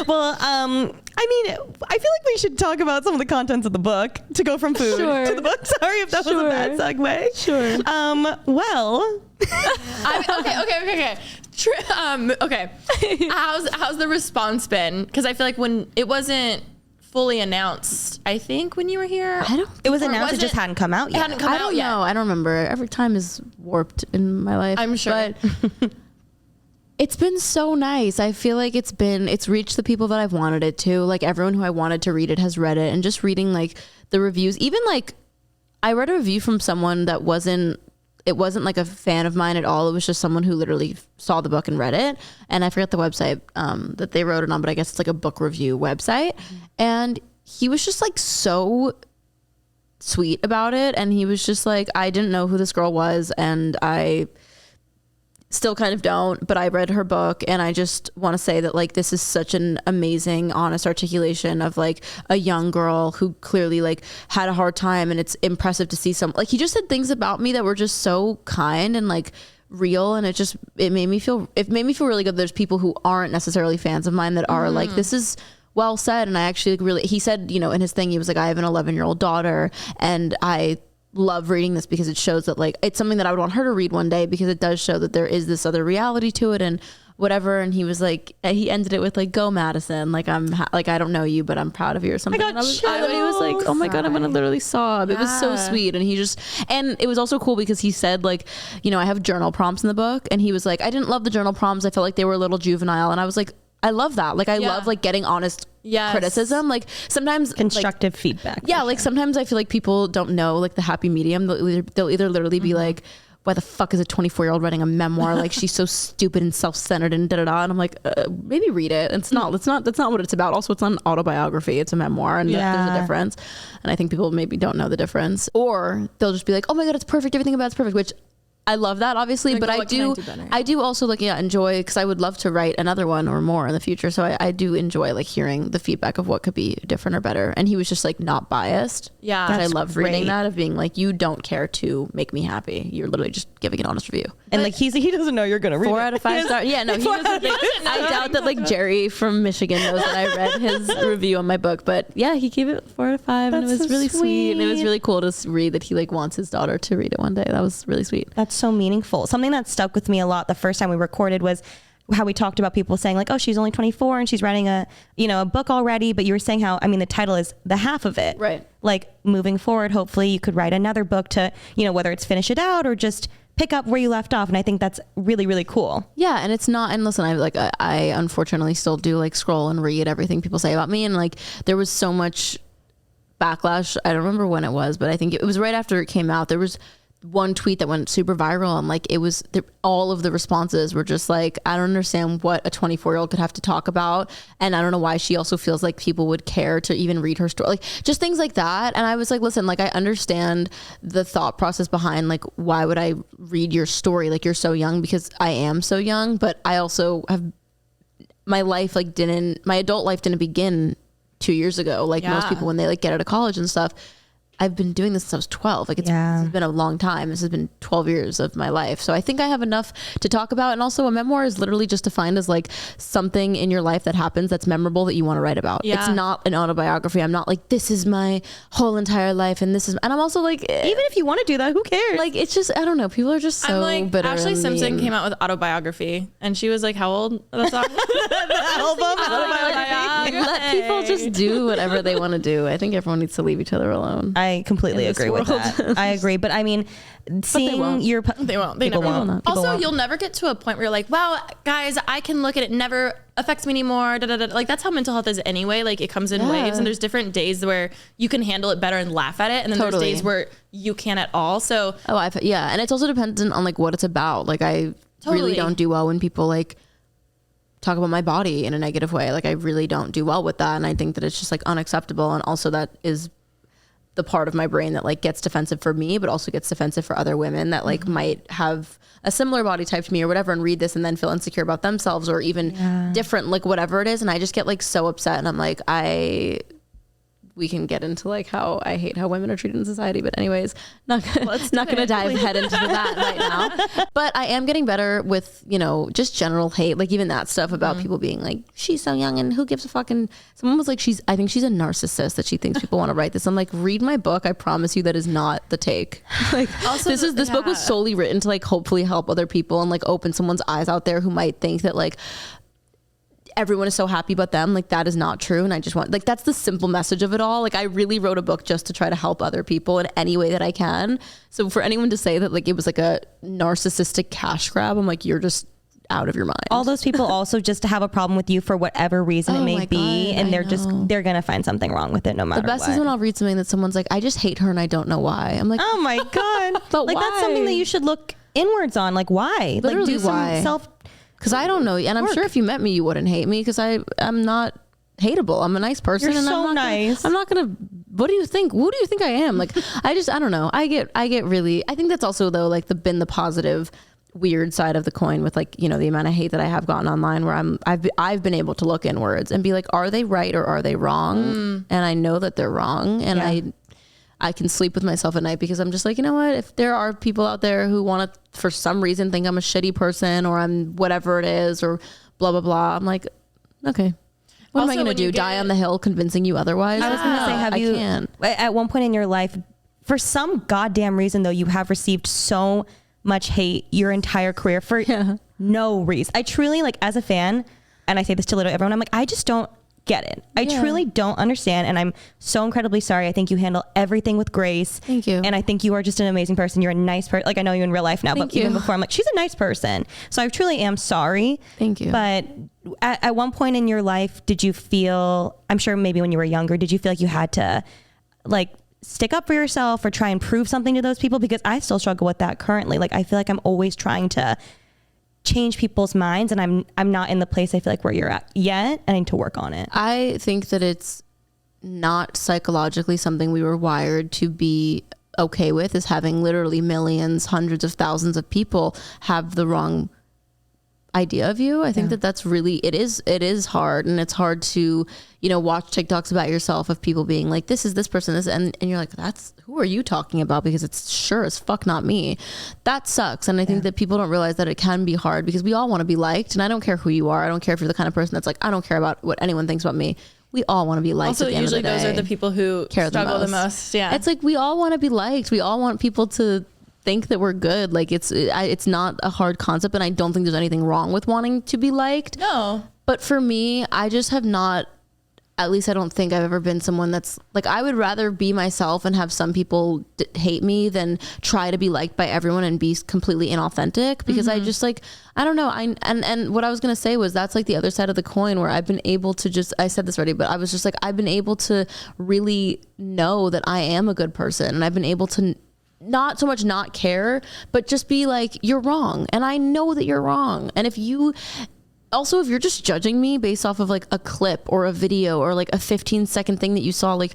Well, I mean, I feel like we should talk about some of the contents of the book to go from food Sure. to the book. Sorry if that was a bad segue. Sure. Well, Okay. Okay. How's the response been? Because I feel like when it wasn't fully announced, I think when you were here, it was Or announced. It was just it- hadn't come out it yet. hadn't come I out don't yet. know. I don't remember. Every time is warped in my life. I'm sure. But it's been so nice. I feel like it's reached the people that I've wanted it to. Like everyone who I wanted to read it has read it, and just reading like the reviews, even like I read a review from someone that wasn't like a fan of mine at all. It was just someone who literally saw the book and read it. And I forget the website that they wrote it on, but I guess it's like a book review website. And he was just like so sweet about it. And he was just like, I didn't know who this girl was, and I still kind of don't, but I read her book, and I just want to say that like this is such an amazing, honest articulation of like a young girl who clearly like had a hard time, and it's impressive to see some like he just said things about me that were just so kind and like real, and it made me feel really good. There's people who aren't necessarily fans of mine that are like, this is well said. And I actually really, he said, in his thing, he was like, I have an 11-year-old daughter, and I love reading this because it shows that like it's something that I would want her to read one day, because it does show that there is this other reality to it and whatever. And he was like, he ended it with like, go Madison, like I don't know you, but I'm proud of you or something. I got he was like, oh my God, I'm gonna literally sob. It was so sweet. And and it was also cool because he said like, I have journal prompts in the book, and he was like, I didn't love the journal prompts, I felt like they were a little juvenile. And I was like, I love that. Like I love like getting honest criticism. Like sometimes constructive feedback. Yeah. Like sometimes I feel like people don't know like the happy medium. They'll either literally be like, why the fuck is a 24-year-old writing a memoir? Like she's so stupid and self-centered and da-da-da. And I'm like, maybe read it. That's not what it's about. Also, it's not an autobiography. It's a memoir, and there's a difference. And I think people maybe don't know the difference, or they'll just be like, oh my God, it's perfect. Everything about it's perfect, which I love that obviously, like, but I do also like, enjoy, because I would love to write another one or more in the future. So I do enjoy like hearing the feedback of what could be different or better. And he was just like not biased. Yeah. And I love reading that, of being like, you don't care to make me happy. You're literally just giving an honest review. And like he doesn't know you're going to read 4 out of 5 stars. Yeah, no, he doesn't think, I doubt that like Jerry from Michigan knows that I read his review on my book, but yeah, he gave it 4 out of 5. And it was really sweet. And it was really cool to read that he like wants his daughter to read it one day. That was really sweet. That's so meaningful. Something that stuck with me a lot the first time we recorded was how we talked about people saying like, oh, she's only 24 and she's writing a book already. But you were saying how, the title is the half of it. Right. Like moving forward, hopefully you could write another book to, whether it's finish it out or just pick up where you left off. And I think that's really, really cool. Yeah. And it's not, and listen, I unfortunately still do like scroll and read everything people say about me. And like, there was so much backlash. I don't remember when it was, but I think it was right after it came out. There was one tweet that went super viral, and like all of the responses were just like, I don't understand what a 24-year-old could have to talk about, and I don't know why she also feels like people would care to even read her story, like just things like that. And I was like, listen, like I understand the thought process behind like, why would I read your story, like you're so young, because I am so young, but I also have my life my adult life didn't begin 2 years ago, like most people when they like get out of college and stuff. I've been doing this since I was 12. Like it's been a long time. This has been 12 years of my life. So I think I have enough to talk about. And also a memoir is literally just defined as like something in your life that happens that's memorable that you want to write about. Yeah. It's not an autobiography. I'm not like, this is my whole entire life. And I'm also like, even if you want to do that, who cares? Like, it's just, I don't know. People are just so bitter. Ashley Simpson came out with Autobiography, and she was like, how old? That's all. The album Autobiography. Let people just do whatever they want to do. I think everyone needs to leave each other alone. I completely agree with that. I agree. But seeing your... They won't. They never will. Also, you'll never get to a point where you're like, wow, guys, I can look at it. Never affects me anymore. Da, da, da. Like that's how mental health is anyway. Like it comes in waves, and there's different days where you can handle it better and laugh at it. And then there's days where you can't at all. So... And it's also dependent on like what it's about. Like I really don't do well when people like talk about my body in a negative way. Like I really don't do well with that. And I think that it's just like unacceptable. And also that is the part of my brain that like gets defensive for me, but also gets defensive for other women that like might have a similar body type to me or whatever, and read this and then feel insecure about themselves or even different, like whatever it is. And I just get like so upset, and I'm like, we can get into like how I hate how women are treated in society, but anyways, not gonna dive head into that right now. But I am getting better with, just general hate, like even that stuff about people being like, she's so young and who gives a fuck. And someone was like, I think she's a narcissist that she thinks people want to write this. I'm like, read my book. I promise you that is not the take. Like also, this book was solely written to like hopefully help other people and like open someone's eyes out there who might think that like everyone is so happy about them. Like that is not true. And I just want, like, that's the simple message of it all. Like I really wrote a book just to try to help other people in any way that I can. So for anyone to say that like it was like a narcissistic cash grab, I'm like, you're just out of your mind. All those people also just have a problem with you for whatever reason it may be. And they're going to find something wrong with it no matter what. The best is when I'll read something that someone's like, I just hate her and I don't know why. I'm like, oh my God. But like why? That's something that you should look inwards on. Like why? Literally like do why? some self... Because I don't know. And I'm sure if you met me, you wouldn't hate me because I'm not hateable. I'm a nice person. You're and so nice. I'm not going to, what do you think? Who do you think I am? Like, I don't know. I get really, I think that's also though, like the positive weird side of the coin with like, the amount of hate that I have gotten online where I've been able to look inwards and be like, are they right or are they wrong? And I know that they're wrong. And I can sleep with myself at night, because I'm just like, you know what, if there are people out there who want to for some reason think I'm a shitty person or I'm whatever it is or blah blah blah, I'm like, okay, what am I gonna do, die on the hill convincing you otherwise? I was gonna say, have you at one point in your life, for some goddamn reason though, you have received so much hate your entire career for no reason? I truly, like, as a fan, and I say this to literally everyone, I'm like, I just don't get it. I truly don't understand, and I'm so incredibly sorry. I think you handle everything with grace. Thank you. And I think you are just an amazing person. You're a nice person. Like, I know you in real life now, but even before, I'm like, she's a nice person. So I truly am sorry. Thank you. But at one point in your life, did you feel, I'm sure maybe when you were younger, did you feel like you had to, like, stick up for yourself or try and prove something to those people? Because I still struggle with that currently. Like, I feel like I'm always trying to change people's minds, and I'm not in the place I feel like where you're at yet. I need to work on it. I think that it's not psychologically something we were wired to be okay with, is having literally millions, hundreds of thousands of people have the wrong idea of you. I think that that's really, it is hard, and it's hard to, you know, watch TikToks about yourself of people being like, this is this person, this, and you're like, that's, who are you talking about? Because it's sure as fuck not me. That sucks. And I think that people don't realize that it can be hard, because we all want to be liked, and I don't care who you are. I don't care if you're the kind of person that's like, I don't care about what anyone thinks about me. We all want to be liked. Also, at the usually end of the those day. are the people who struggle the most. Yeah. It's like, we all want to be liked. We all want people to think that we're good. Like, it's not a hard concept, and I don't think there's anything wrong with wanting to be liked. No. But for me, I just have not, at least I don't think I've ever been someone that's like, I would rather be myself and have some people hate me than try to be liked by everyone and be completely inauthentic, because I just, like, I don't know. And what I was going to say was, that's like the other side of the coin, where I've been able to just, I said this already, but I was just like, I've been able to really know that I am a good person, and I've been able to not so much not care, but just be like, you're wrong, and I know that you're wrong. And if you're just judging me based off of like a clip or a video or like a 15-second thing that you saw, like,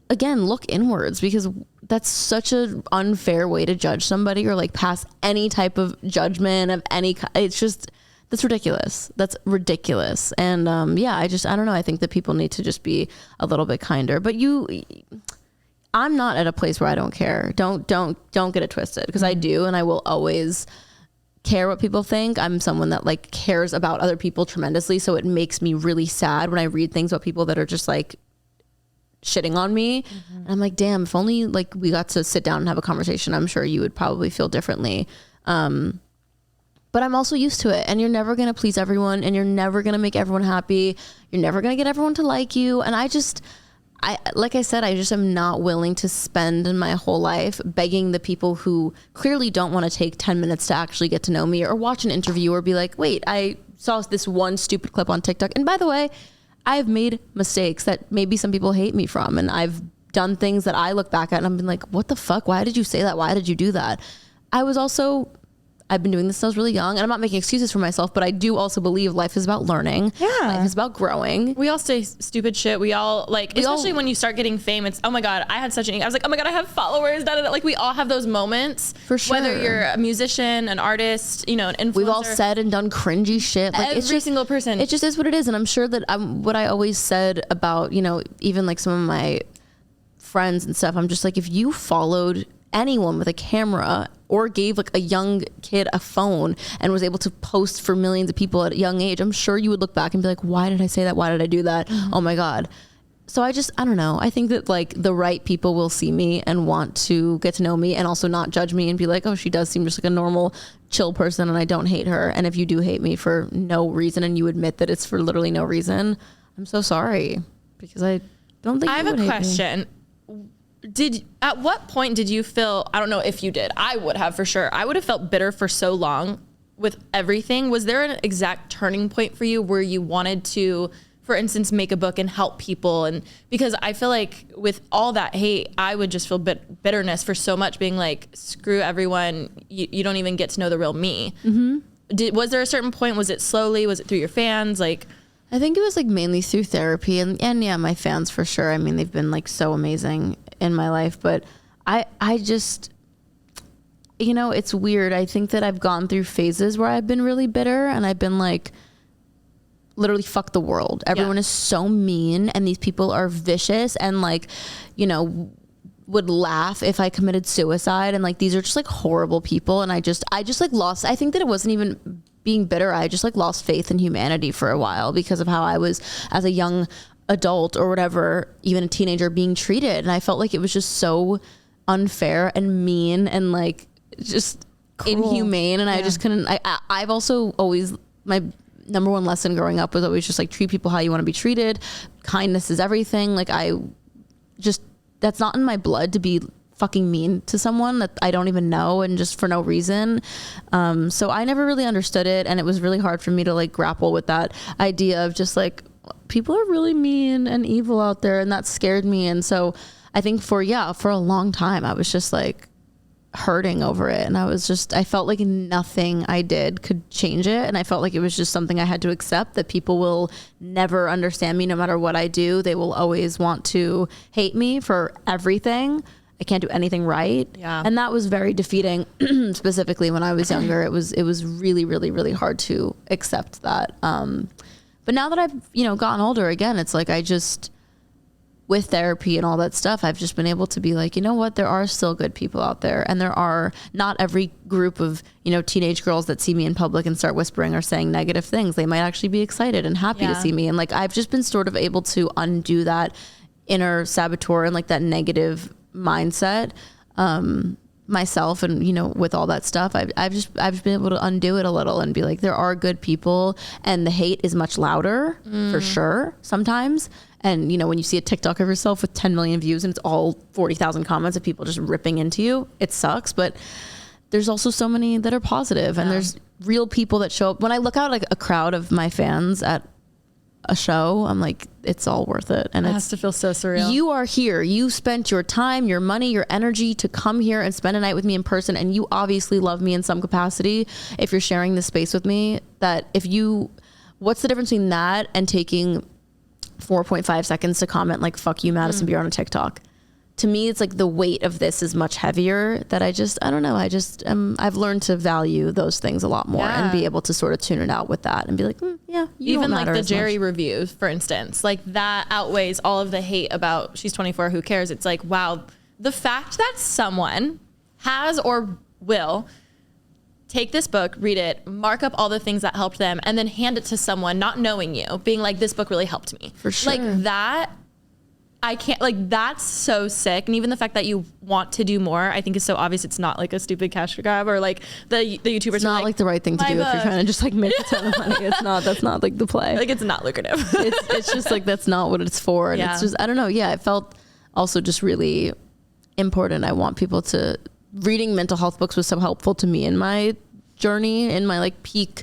again, look inwards, because that's such an unfair way to judge somebody or like pass any type of judgment of any. It's just, that's ridiculous. That's ridiculous. And I don't know. I think that people need to just be a little bit kinder. But I'm not at a place where I don't care. Don't get it twisted, because I do, and I will always care what people think. I'm someone that like cares about other people tremendously, so it makes me really sad when I read things about people that are just like shitting on me. And I'm like, damn, if only like we got to sit down and have a conversation, I'm sure you would probably feel differently. But I'm also used to it, and you're never going to please everyone, and you're never going to make everyone happy. You're never going to get everyone to like you. And like I said, I just am not willing to spend my whole life begging the people who clearly don't want to take 10 minutes to actually get to know me or watch an interview or be like, wait, I saw this one stupid clip on TikTok. And by the way, I've made mistakes that maybe some people hate me from. And I've done things that I look back at and I've been like, what the fuck? Why did you say that? Why did you do that? I've been doing this since I was really young, and I'm not making excuses for myself, but I do also believe life is about learning. Yeah. Life is about growing. We all say stupid shit. We all like, especially when you start getting fame, it's, oh my God, I had I was like, oh my God, I have followers. Da, da, da. Like, we all have those moments. For sure. Whether you're a musician, an artist, you know, an influencer. We've all said and done cringy shit. Like, every single person. It just is what it is. And I'm sure that what I always said about, you know, even like some of my friends and stuff, I'm just like, if you followed anyone with a camera or gave like a young kid a phone and was able to post for millions of people at a young age, I'm sure you would look back and be like, why did I say that? Why did I do that? Mm-hmm. Oh my God. So I don't know. I think that like the right people will see me and want to get to know me and also not judge me and be like, oh, she does seem just like a normal, chill person and I don't hate her. And if you do hate me for no reason and you admit that it's for literally no reason, I'm so sorry, because I don't think I have a question. At what point did you feel, I don't know if you did, I would have for sure, I would have felt bitter for so long with everything. Was there an exact turning point for you where you wanted to, for instance, make a book and help people? And because I feel like with all that hate, I would just feel bitterness for so much, being like, screw everyone, you don't even get to know the real me. Mm-hmm. Was there a certain point? Was it slowly? Was it through your fans? Like, I think it was like mainly through therapy and yeah, my fans for sure. I mean, they've been like so amazing in my life, but I just, you know, it's weird. I think that I've gone through phases where I've been really bitter and I've been like, literally fuck the world. Everyone is so mean and these people are vicious and like, you know, would laugh if I committed suicide, and like these are just like horrible people, and I just like lost, I think that it wasn't even being bitter, I just like lost faith in humanity for a while because of how I was as a young adult or whatever, even a teenager, being treated. And I felt like it was just so unfair and mean and like just inhumane, and I just couldn't. I've also always, my number one lesson growing up was always just like treat people how you want to be treated. Kindness is everything. Like that's not in my blood to be fucking mean to someone that I don't even know and just for no reason. So I never really understood it, and it was really hard for me to like grapple with that idea of just like people are really mean and evil out there, and that scared me. And so I think for a long time I was just like hurting over it, and I felt like nothing I did could change it, and I felt like it was just something I had to accept, that people will never understand me no matter what I do. They will always want to hate me for everything. I can't do anything right. Yeah. And that was very defeating, specifically when I was younger. It was really, really, really hard to accept that. But now that I've, gotten older again, it's like with therapy and all that stuff, I've just been able to be like, you know what, there are still good people out there. And there are not every group of, teenage girls that see me in public and start whispering or saying negative things. They might actually be excited and happy to see me. And like, I've just been sort of able to undo that inner saboteur and like that negative mindset myself, and with all that stuff I've just been able to undo it a little and be like, there are good people, and the hate is much louder for sure sometimes. And when you see a TikTok of yourself with 10 million views and it's all 40,000 comments of people just ripping into you, it sucks. But there's also so many that are positive, and there's real people that show up. When I look out like a crowd of my fans at a show, I'm like, it's all worth it. And it has to feel so surreal. You are here. You spent your time, your money, your energy to come here and spend a night with me in person. And you obviously love me in some capacity if you're sharing this space with me. What's the difference between that and taking 4.5 seconds to comment like, fuck you, Madison Beer on a TikTok? To me, it's like the weight of this is much heavier, that I don't know. I've learned to value those things a lot more and be able to sort of tune it out with that and be like, you even don't like matter the as Jerry much. reviews, for instance, like that outweighs all of the hate about she's 24, who cares? It's like, wow, the fact that someone has or will take this book, read it, mark up all the things that helped them, and then hand it to someone not knowing you, being like, this book really helped me. For sure. Like that, I can't, like, that's so sick. And even the fact that you want to do more, I think is so obvious. It's not like a stupid cash grab, or like the YouTubers. It's not like the right thing to do if you're trying to just like make a ton of money. That's not like the play. Like, it's not lucrative. It's just like, that's not what it's for. And it's just, I don't know. Yeah. It felt also just really important. I want people to, reading mental health books was so helpful to me in my journey, in my like peak,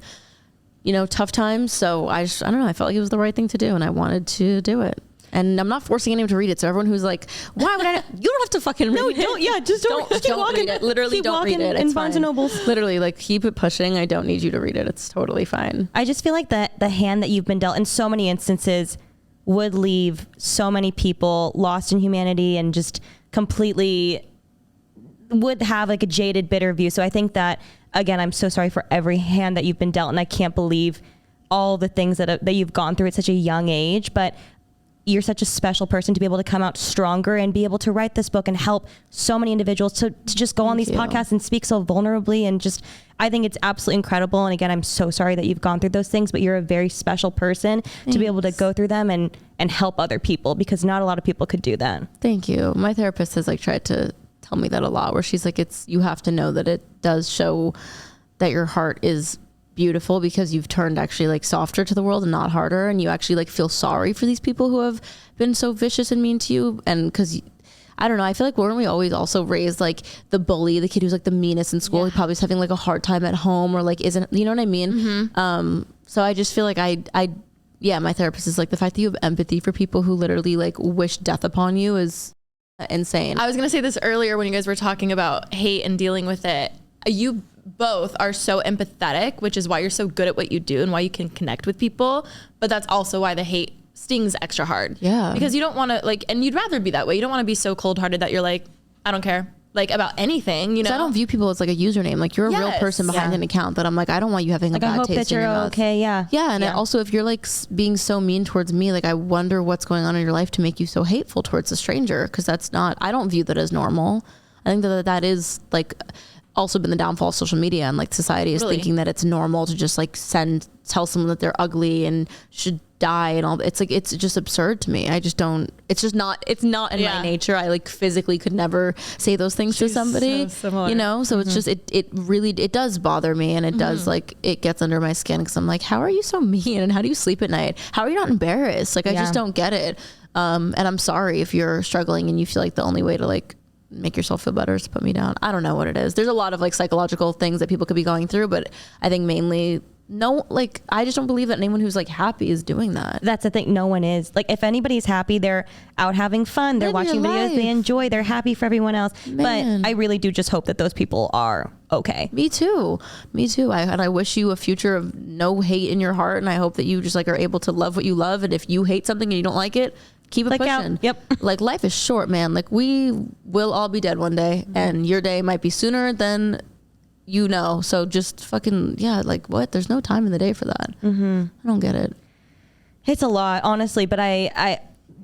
tough times. So I don't know. I felt like it was the right thing to do, and I wanted to do it. And I'm not forcing anyone to read it. So everyone who's like, why would I? You don't have to fucking read it. Don't. Yeah, just don't keep walking. Read it. Literally, keep don't read it. In Barnes and Nobles. Literally, like, keep it pushing. I don't need you to read it. It's totally fine. I just feel like the hand that you've been dealt in so many instances would leave so many people lost in humanity and just completely would have like a jaded, bitter view. So I think that, again, I'm so sorry for every hand that you've been dealt, and I can't believe all the things that you've gone through at such a young age. But you're such a special person to be able to come out stronger and be able to write this book and help so many individuals to just go on these podcasts and speak so vulnerably. And just, I think it's absolutely incredible. And again, I'm so sorry that you've gone through those things, but you're a very special person to be able to go through them and help other people, because not a lot of people could do that. Thank you. My therapist has like tried to tell me that a lot, where she's like, you have to know that it does show that your heart is beautiful, because you've turned actually like softer to the world and not harder, and you actually like feel sorry for these people who have been so vicious and mean to you. And because I don't know, I feel like, weren't we always also raised like the bully, the kid who's like the meanest in school, he probably is having like a hard time at home, or like isn't, you know what I mean? So I just feel like my therapist is like, the fact that you have empathy for people who literally like wish death upon you is insane. I was gonna say this earlier when you guys were talking about hate and dealing with it. You both are so empathetic, which is why you're so good at what you do and why you can connect with people. But that's also why the hate stings extra hard. Yeah. Because you don't want to like, and you'd rather be that way. You don't want to be so cold hearted that you're like, I don't care. like about anything, you know. So I don't view people as like a username. Like you're a real person behind an account that I'm like, I don't want you having like a bad I hope taste that you're in your mouth. okay. Yeah. Yeah. And also if you're like being so mean towards me, like I wonder what's going on in your life to make you so hateful towards a stranger. Cause that's not, I don't view that as normal. I think that is like also been the downfall of social media, and like society is thinking that it's normal to just like tell someone that they're ugly and should die and all. It's like, it's just absurd to me. I just don't, it's not in my nature. I like physically could never say those things to somebody, you know? So it's just, it really does bother me, and it does like, it gets under my skin, because I'm like, how are you so mean? And how do you sleep at night? How are you not embarrassed? Like, I just don't get it. And I'm sorry if you're struggling and you feel like the only way to like make yourself feel better is to put me down. I don't know what it is. There's a lot of like psychological things that people could be going through, but I think mainly I just don't believe that anyone who's like happy is doing that. That's the thing. No one is. Like, if anybody's happy, they're out having fun. They're watching videos they enjoy. They're happy for everyone else. Man. But I really do just hope that those people are okay. Me too. I wish you a future of no hate in your heart. And I hope that you just like are able to love what you love. And if you hate something and you don't like it, keep it pushing. Out. Yep. Like, life is short, man. Like, we will all be dead one day, and your day might be sooner than you know. So just fucking, like, what? There's no time in the day for that. I don't get it. It's a lot, honestly, but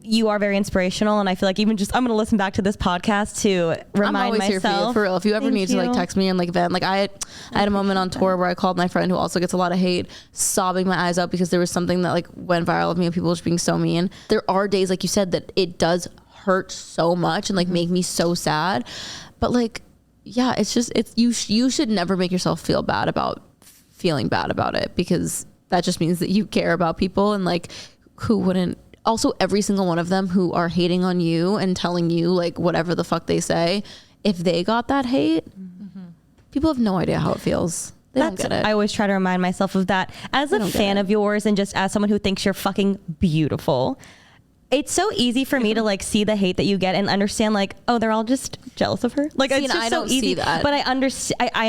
you are very inspirational, and I feel like even just, I'm going to listen back to this podcast to remind I'm always myself. Here for you, for real. If you ever need to like text me and like vent, like I had a moment on tour where I called my friend who also gets a lot of hate, sobbing my eyes out because there was something that like went viral of me and people just being so mean. There are days, like you said, that it does hurt so much and like make me so sad. But like, you should never make yourself feel bad about feeling bad about it, because that just means that you care about people, and like, who wouldn't? Also, every single one of them who are hating on you and telling you like whatever the fuck they say, if they got that hate, people have no idea how it feels. They don't get it. I always try to remind myself of that as a fan of yours, and just as someone who thinks you're fucking beautiful. It's so easy for me to like see the hate that you get and understand like, oh, they're all just jealous of her. Like, it's just so easy. See that. But I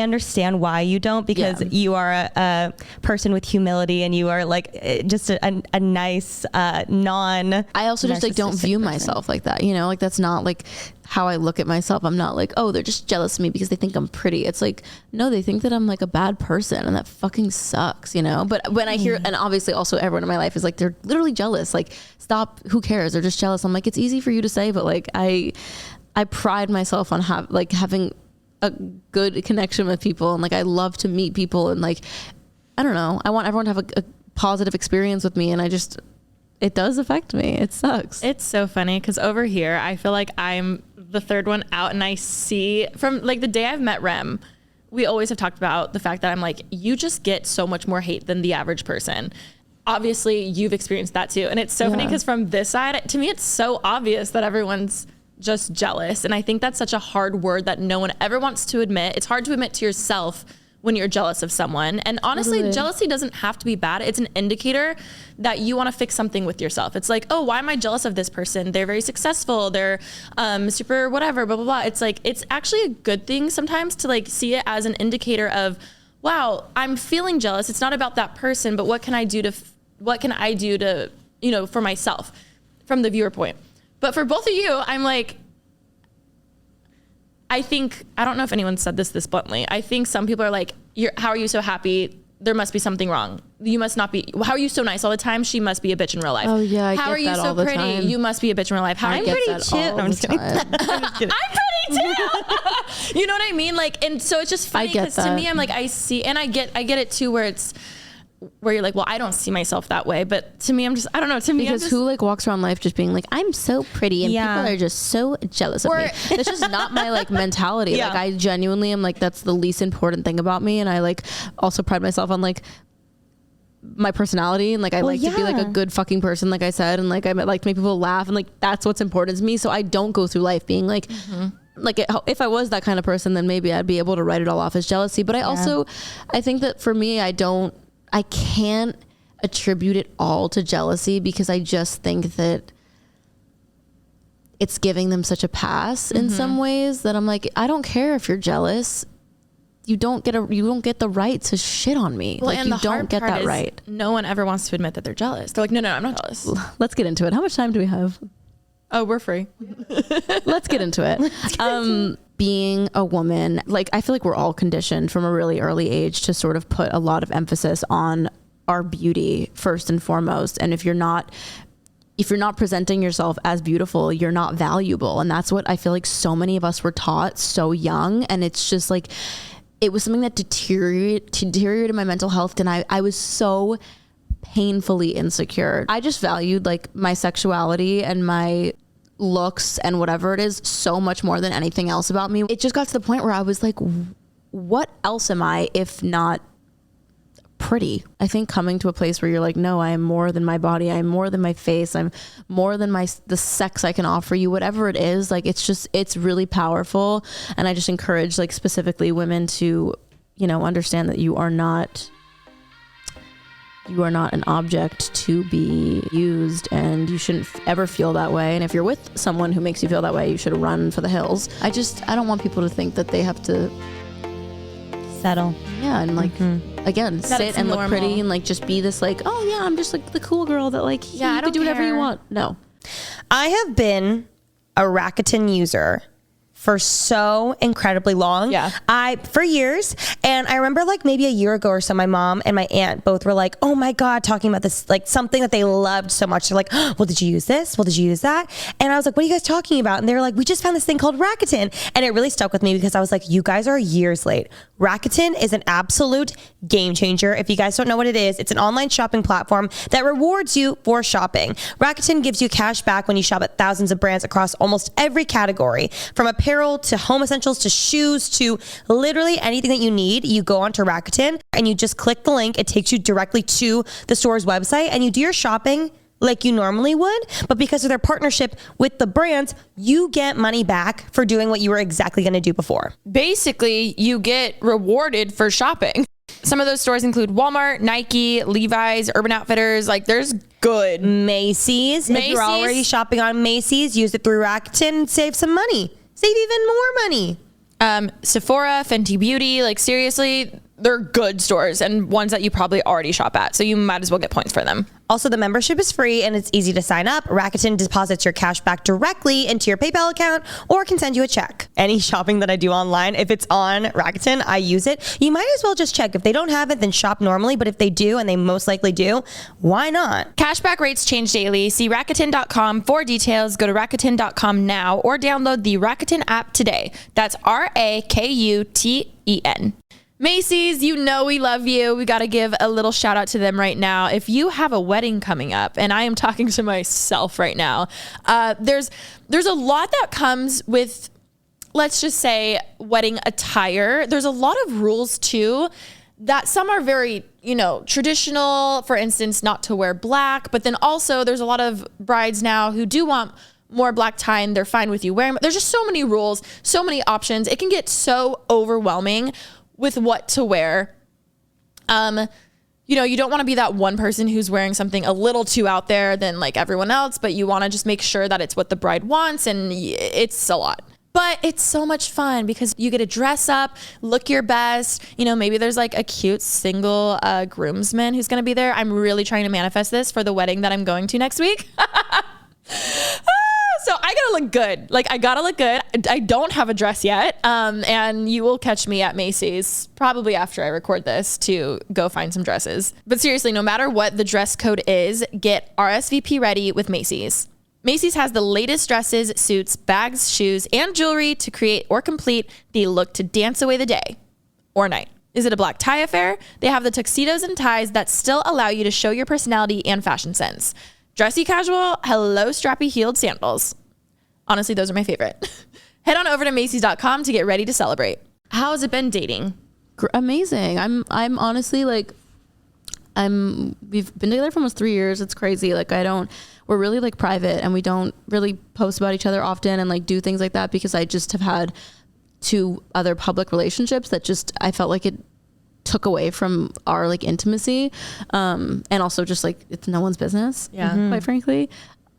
understand why you don't, because you are a person with humility, and you are like just a nice I also just like don't view myself like that, you know, like that's not like how I look at myself. I'm not like, oh, they're just jealous of me because they think I'm pretty. It's like, no, they think that I'm like a bad person, and that fucking sucks, you know? But when I hear, and obviously also everyone in my life is like, they're literally jealous. Like, stop, who cares? They're just jealous. I'm like, it's easy for you to say, but like, I pride myself on having a good connection with people. And like, I love to meet people, and like, I don't know, I want everyone to have a positive experience with me. And it does affect me. It sucks. It's so funny because over here, I feel like I'm the third one out, and I see from like the day I've met Rem, we always have talked about the fact that I'm like, you just get so much more hate than the average person. Obviously, you've experienced that too. And it's so funny because from this side, to me, it's so obvious that everyone's just jealous. And I think that's such a hard word that no one ever wants to admit. It's hard to admit to yourself when you're jealous of someone. And honestly, jealousy doesn't have to be bad. It's an indicator that you want to fix something with yourself. It's like, oh, why am I jealous of this person? They're very successful. They're super whatever, blah, blah, blah. It's like, it's actually a good thing sometimes to like see it as an indicator of, wow, I'm feeling jealous. It's not about that person, but what can I do to, you know, for myself from the viewer point. But for both of you, I'm like, I don't know if anyone said this bluntly. I think some people are like, how are you so happy? There must be something wrong. You must not be. How are you so nice all the time? She must be a bitch in real life. Oh yeah, how are you so pretty? Time. You must be a bitch in real life. I'm pretty too. I'm just kidding. I'm pretty too. You know what I mean? Like, and so it's just funny because to me, I'm like, I see, and I get it too, where you're like, well, I don't see myself that way. But to me, I'm just, I don't know. To me, because who like walks around life just being like, I'm so pretty, and people are just so jealous of me. That's just not my like mentality. Like, I genuinely am like, that's the least important thing about me. And I like also pride myself on like my personality, and like I like to be like a good fucking person, like I said, and like I like to make people laugh, and like that's what's important to me. So I don't go through life being like like if I was that kind of person, then maybe I'd be able to write it all off as jealousy. But I think that for me, I can't attribute it all to jealousy, because I just think that it's giving them such a pass in some ways that I'm like, I don't care if you're jealous. You don't get the right to shit on me. Well, like, and you don't get that right. No one ever wants to admit that they're jealous. They're like, no, I'm not jealous. Let's get into it. How much time do we have? Oh, we're free. Let's get into it. being a woman, like I feel like we're all conditioned from a really early age to sort of put a lot of emphasis on our beauty first and foremost. And if you're not presenting yourself as beautiful, you're not valuable. And that's what I feel like so many of us were taught so young. And it's just like, it was something that deteriorated my mental health. And I was so painfully insecure. I just valued like my sexuality and my looks and whatever it is so much more than anything else about me. It just got to the point where I was like, what else am I if not pretty? I think coming to a place where you're like, no, I am more than my body. I am more than my face. I'm more than the sex I can offer you, whatever it is. Like, it's really powerful. And I just encourage like specifically women to, understand that you are not an object to be used, and you shouldn't ever feel that way. And if you're with someone who makes you feel that way, you should run for the hills. I don't want people to think that they have to settle. Yeah. And like, again, that sit and look pretty and like just be this like, oh yeah, I'm just like the cool girl that like, you can do whatever you want. No. I have been a Rakuten user for so incredibly long. Yeah. For years. And I remember like maybe a year ago or so, my mom and my aunt both were like, oh my God, talking about this, like something that they loved so much. They're like, oh, well, did you use this? Well, did you use that? And I was like, what are you guys talking about? And they were like, we just found this thing called Rakuten. And it really stuck with me because I was like, you guys are years late. Rakuten is an absolute game changer. If you guys don't know what it is, it's an online shopping platform that rewards you for shopping. Rakuten gives you cash back when you shop at thousands of brands across almost every category, from apparel to home essentials to shoes to literally anything that you need. You go onto Rakuten and you just click the link. It takes you directly to the store's website and you do your shopping like you normally would, but because of their partnership with the brands, you get money back for doing what you were exactly going to do before. Basically, you get rewarded for shopping. Some of those stores include Walmart, Nike, Levi's, Urban Outfitters. Like, there's good. Macy's. If you're already shopping on Macy's, use it through Rakuten and save some money. Save even more money. Sephora, Fenty Beauty, like seriously, they're good stores and ones that you probably already shop at. So you might as well get points for them. Also, the membership is free and it's easy to sign up. Rakuten deposits your cash back directly into your PayPal account or can send you a check. Any shopping that I do online, if it's on Rakuten, I use it. You might as well just check. If they don't have it, then shop normally. But if they do, and they most likely do, why not? Cashback rates change daily. See Rakuten.com for details. Go to Rakuten.com now or download the Rakuten app today. That's Rakuten. Macy's, you know we love you. We got to give a little shout out to them right now. If you have a wedding coming up, and I am talking to myself right now, there's a lot that comes with, let's just say, wedding attire. There's a lot of rules too, that some are very, traditional, for instance, not to wear black, but then also there's a lot of brides now who do want more black tie and they're fine with you wearing. There's just so many rules, so many options. It can get so overwhelming with what to wear. You don't want to be that one person who's wearing something a little too out there than like everyone else, but you want to just make sure that it's what the bride wants, and it's a lot. But it's so much fun because you get to dress up, look your best. Maybe there's like a cute single groomsman who's going to be there. I'm really trying to manifest this for the wedding that I'm going to next week. So I gotta look good. I gotta look good. I don't have a dress yet. And you will catch me at Macy's probably after I record this to go find some dresses. But seriously, no matter what the dress code is, get RSVP ready with Macy's. Macy's has the latest dresses, suits, bags, shoes, and jewelry to create or complete the look to dance away the day or night. Is it a black tie affair? They have the tuxedos and ties that still allow you to show your personality and fashion sense. Dressy casual, hello strappy heeled sandals. Honestly, those are my favorite. Head on over to Macy's.com to get ready to celebrate. How has it been dating? Amazing. I'm honestly we've been together for almost 3 years. It's crazy. We're really private and we don't really post about each other often and do things like that because I just have had 2 other public relationships that I felt like it took away from our intimacy, and also just it's no one's business, quite frankly.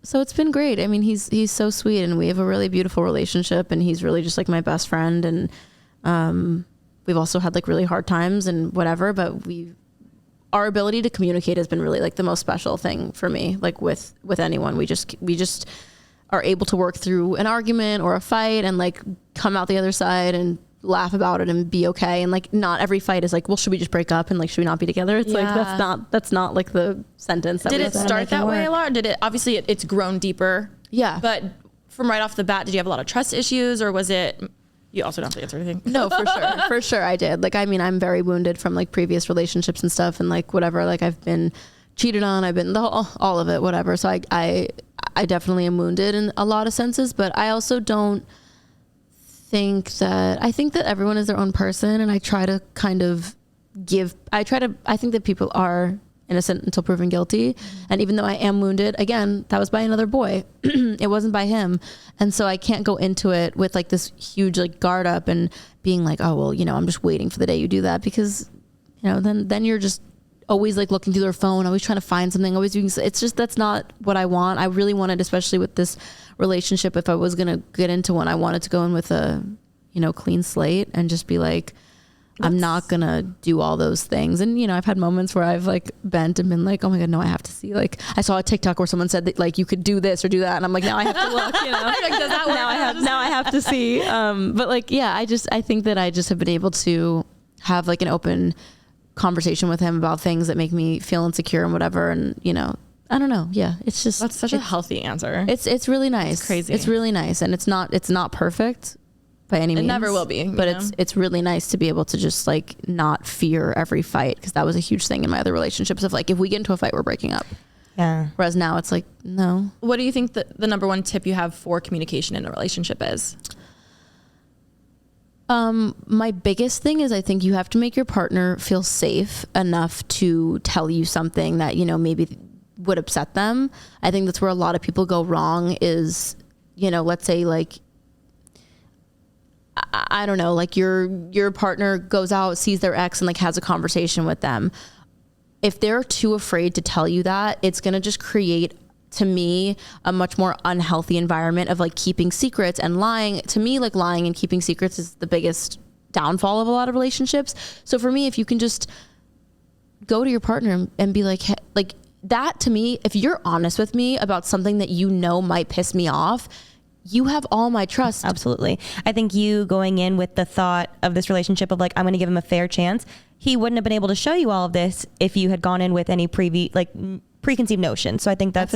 So it's been great. I mean, he's so sweet and we have a really beautiful relationship and he's really just my best friend, and we've also had really hard times and whatever, but our ability to communicate has been really the most special thing for me. With anyone, we just are able to work through an argument or a fight and come out the other side and laugh about it and be okay. And like, not every fight is like, well, should we just break up and like, should we not be together? It's like, that's not like the sentence that Did we it said. start that way a lot? Or did it, obviously it's grown deeper. Yeah. But from right off the bat, did you have a lot of trust issues, or was it, you also don't have to answer anything? No, for sure. For sure I did. Like, I mean, I'm very wounded from like previous relationships and stuff, and like whatever, like I've been cheated on, I've been all of it, whatever. So I definitely am wounded in a lot of senses, but I also don't think that, I think that everyone is their own person, and I try to kind of I think that people are innocent until proven guilty. And even though I am wounded, again, that was by another boy. It wasn't by him. And so I can't go into it with like this huge like guard up and being like, oh, well, you know, I'm just waiting for the day you do that, because, you know, then you're just always like looking through their phone, always trying to find something, always doing, it's just, that's not what I want. I really wanted, especially with this relationship, if I was going to get into one, I wanted to go in with a, you know, clean slate and just be like, I'm not gonna do all those things. And, you know, I've had moments where I've like bent and been like, oh my God, no, I have to see, like, I saw a TikTok where someone said that like you could do this or do that. And I'm like, now I have to look, you know, Like, does that work? now I have to see. But like, yeah, I think that I just have been able to have like an open conversation with him about things that make me feel insecure and whatever. And, you know, I don't know. Yeah. It's just, That's such a healthy answer. it's really nice. It's crazy. It's really nice. And it's not perfect by any means. It never will be, but you know? it's really nice to be able to just like not fear every fight, because that was a huge thing in my other relationships of like, if we get into a fight, we're breaking up. Yeah. Whereas now it's like, no. What do you think that the number one tip you have for communication in a relationship is? My biggest thing is I think you have to make your partner feel safe enough to tell you something that, you know, maybe would upset them. I think that's where a lot of people go wrong is, you know, let's say like, I don't know, like your partner goes out, sees their ex and like has a conversation with them. If they're too afraid to tell you that, it's going to just create, to me, a much more unhealthy environment of like keeping secrets and lying. To me, like lying and keeping secrets is the biggest downfall of a lot of relationships. So for me, if you can just go to your partner and be like, hey, like that, to me, if you're honest with me about something that you know might piss me off, you have all my trust. Absolutely. I think you going in with the thought of this relationship of like, I'm going to give him a fair chance. He wouldn't have been able to show you all of this if you had gone in with any preconceived notions. So I think that's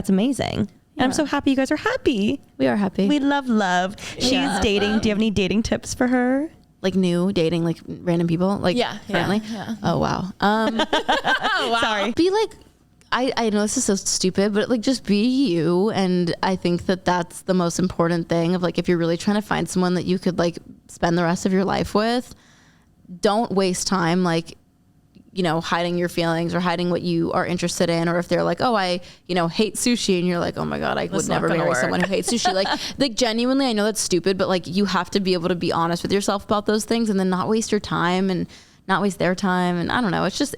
amazing. And I'm so happy you guys are happy. We are happy. We love. She's dating. Do you have any dating tips for her? Like new dating, like random people, like currently? Yeah. Oh, wow. Oh, wow. Sorry. Be like, I know this is so stupid, but like just be you. And I think that that's the most important thing of like, if you're really trying to find someone that you could like spend the rest of your life with, don't waste time like, you know, hiding your feelings or hiding what you are interested in. Or if they're like, oh, I, you know, hate sushi, and you're like, oh my God, I would never marry someone who hates sushi. Like genuinely, I know that's stupid, but like you have to be able to be honest with yourself about those things and then not waste your time and not waste their time. And I don't know, it's just,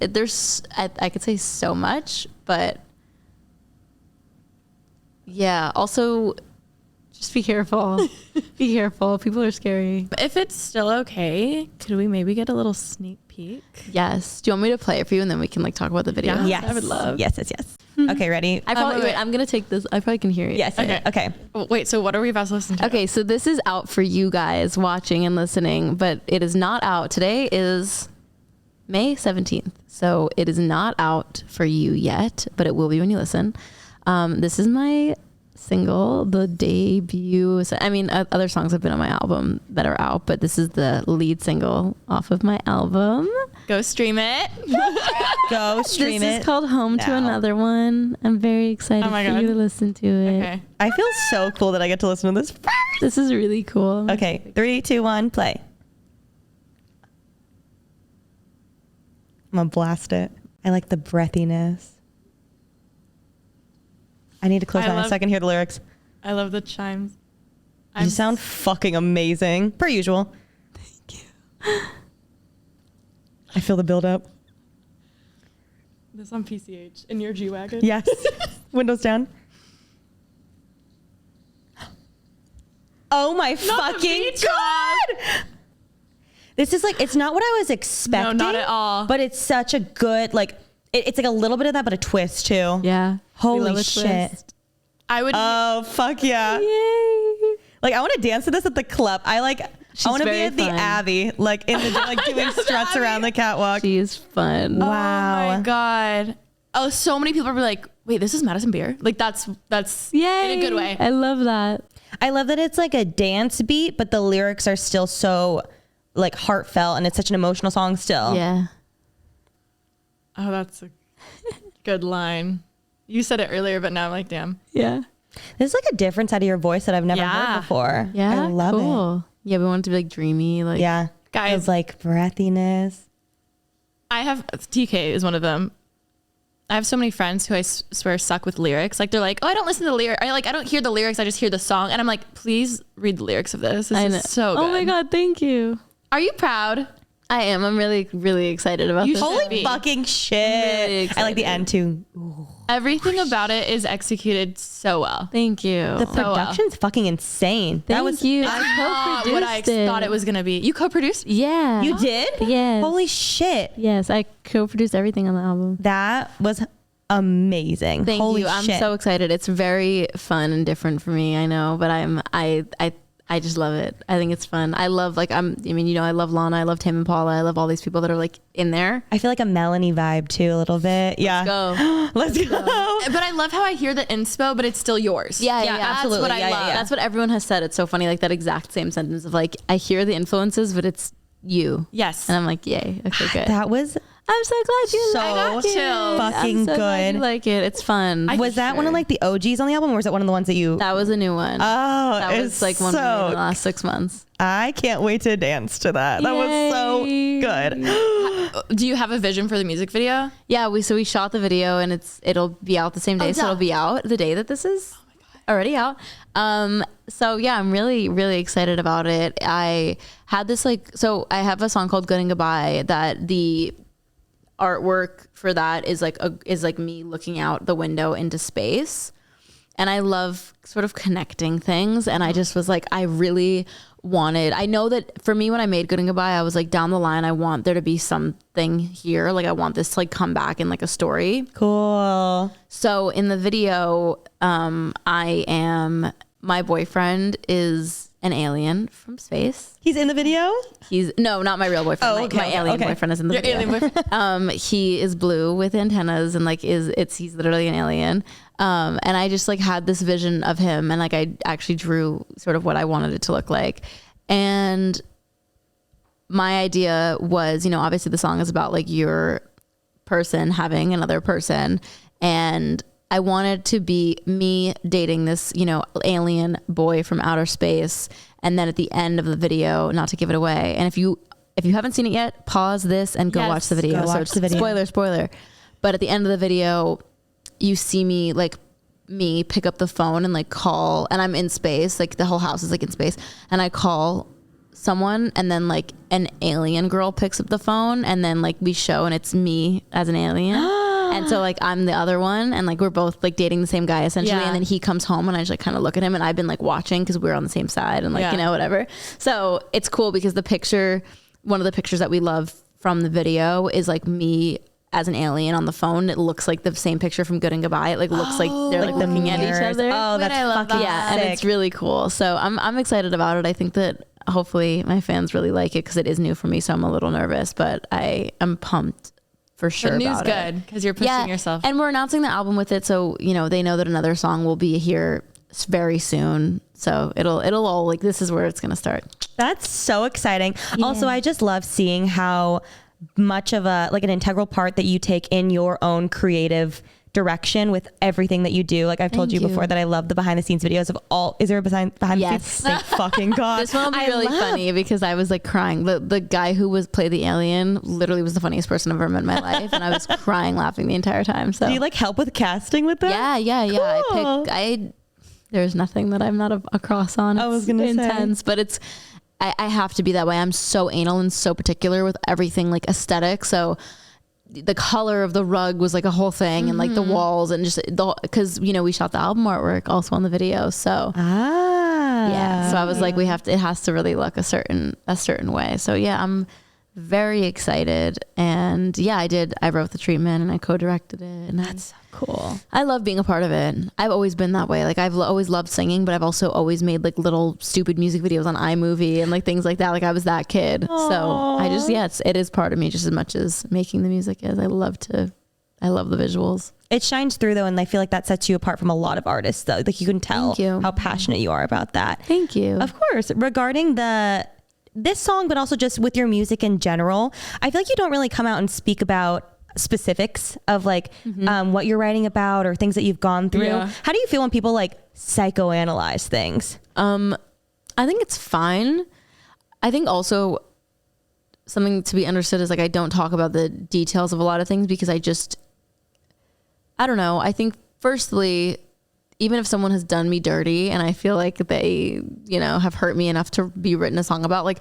I could say so much, but yeah, also just be careful. Be careful. People are scary. If it's still okay, could we maybe get a little sneak peek? Yes. Do you want me to play it for you and then we can like talk about the video? Yeah. Yes. I would love. Yes. Okay, ready? I probably, wait, I'm going to take this. I probably can hear it. Yes. Okay. Wait, so what are we about to listen to? Okay, so this is out for you guys watching and listening, but it is not out. Today is May 17th. So it is not out for you yet, but it will be when you listen. This is my single, the debut. I mean, other songs have been on my album that are out, but this is the lead single off of my album. Go stream it. Go stream This it. is called Home to now. Another One. I'm very excited for you to listen to it. Okay. I feel so cool that I get to listen to this first. This is really cool. Okay, 3, 2, 1, play. I'm gonna blast it. I like the breathiness. I need to close my eyes so I can hear the lyrics. I love the chimes. You sound fucking amazing, per usual. Thank you. I feel the build up. This on PCH in your G-Wagon? Yes. Windows down. Oh my fucking God! This is like, it's not what I was expecting. No, not at all. But it's such a good, like, it's like a little bit of that, but a twist too. Yeah. Holy We love a shit. twist. I would. Oh, fuck yeah. Yay. Like, I want to dance to this at the club. I want to be very at the fun. Abbey, like in the like doing struts around the catwalk. She is fun. Wow. Oh my God. Oh, so many people are like, wait, this is Madison Beer. Like that's Yay. in a good way. I love that. I love that it's like a dance beat, but the lyrics are still so like heartfelt, and it's such an emotional song still. Yeah. Oh, that's a good line. You said it earlier, but now I'm like, damn. Yeah. There's like a difference out of your voice that I've never Yeah. heard before. Yeah. I love cool. Yeah, we want it to be like dreamy. Like it. Yeah. Guys. It's like breathiness. I have TK is one of them. I have so many friends who I swear suck with lyrics. Like they're like, oh, I don't listen to the lyrics. I don't hear the lyrics. I just hear the song. And I'm like, please read the lyrics of this. This is so good. Oh my God, thank you. Are you proud? I am. I'm really, really excited about You this. should Holy be. fucking shit. Really I like the end too. Everything about it is executed so well. Thank you. The production's fucking insane. Thank you. Not I co-produced what I it. thought it was going to be. You co-produced? Yeah. You did? Yes. Holy shit. Yes, I co-produced everything on the album. That was amazing. Thank Holy you. I'm shit. so excited. It's very fun and different for me. I know, but I just love it. I think it's fun. I love I love Lana. I love Tim and Paula. I love all these people that are like in there. I feel like a Melanie vibe too, a little bit. Yeah. Go. Let's go. But I love how I hear the inspo, but it's still yours. Yeah, absolutely. That's what I love. That's what everyone has said. It's so funny, like that exact same sentence of like, I hear the influences, but it's you. Yes. And I'm like, yay. Okay, good. That was I'm so glad you so like it. chill. fucking I'm so glad good. you like it. It's fun. Was that one of like the OGs on the album, or was it one of the ones that you? that was a new one. Oh, that was it's like one we made in the so. last 6 months. I can't wait to dance to that. That was so Yay. good. Do you have a vision for the music video? Yeah, we shot the video and it'll be out the same day, so duh. it'll be out the day that this is already out. So yeah, I'm really, really excited about it. I had this I have a song called Good and Goodbye that the artwork for that is like me looking out the window into space. And I love sort of connecting things. And I just was like, I know that for me, when I made Good and Goodbye, I was like, down the line, I want there to be something here. Like I want this to like come back in like a story. Cool. So in the video, my boyfriend is an alien from space. He's in the video. No, not my real boyfriend. Oh, okay, my alien okay. boyfriend is in the Your video. alien boyfriend. He is blue with antennas and like he's literally an alien. And I just like had this vision of him, and like I actually drew sort of what I wanted it to look like. And my idea was, obviously the song is about like your person having another person, and I wanted to be me dating this, alien boy from outer space. And then at the end of the video, not to give it away, and if you haven't seen it yet, pause this and go Yes, watch the video. go watch the video. Spoiler. But at the end of the video, you see me pick up the phone and like call, and I'm in space, like the whole house is like in space, and I call someone, and then like an alien girl picks up the phone, and then like we show, and it's me as an alien. And so like I'm the other one, and like we're both like dating the same guy essentially. Yeah. And then he comes home, and I just like kind of look at him, and I've been like watching because we're on the same side, and like, Yeah. whatever. So it's cool because one of the pictures that we love from the video is like me as an alien on the phone. It looks like the same picture from Good and Goodbye. It like looks like they're like looking at each mirrors. other. Oh, Wait, that's I love fucking Yeah, sick. and it's really cool. So I'm excited about it. I think that hopefully my fans really like it because it is new for me. So I'm a little nervous, but I am pumped for sure. The news about it. good because you're pushing yourself. And we're announcing the album with it, so they know that another song will be here very soon. So it'll all like this is where it's gonna start. That's so exciting. Also, I just love seeing how much of an integral part that you take in your own creative direction with everything that you do. Like I've told Thank you you. before that I love the behind the scenes videos of all. Is there a behind the Yes. scenes? Thank fucking God. This one will be really funny because I was like crying. The guy who played the alien literally was the funniest person I've ever met in my life, and I was crying laughing the entire time. So Do you like help with casting with that? yeah. Cool. There's nothing that I'm not a cross on. I was It's gonna say. intense, but I have to be that way. I'm so anal and so particular with everything like aesthetic. So the color of the rug was like a whole thing, and like the walls, and just because we shot the album artwork also on the video. So Ah. yeah, so I was like, it has to really look a certain way. So yeah, I'm very excited. And yeah, I wrote the treatment and I co-directed it. And That's so cool. I love being a part of it. I've always been that way. Like I've always loved singing, but I've also always made like little stupid music videos on iMovie and like things like that. Like I was that kid. Aww. So I just, it is part of me just as much as making the music is. I love the visuals. It shines through though, and I feel like that sets you apart from a lot of artists though. Like you can tell how passionate you are about that. Thank you. Of course. Regarding this song, but also just with your music in general, I feel like you don't really come out and speak about specifics of like what you're writing about or things that you've gone through. Yeah. How do you feel when people like psychoanalyze things? I think it's fine. I think also something to be understood is like I don't talk about the details of a lot of things because I don't know. I think firstly, even if someone has done me dirty and I feel like they, have hurt me enough to be written a song about, like,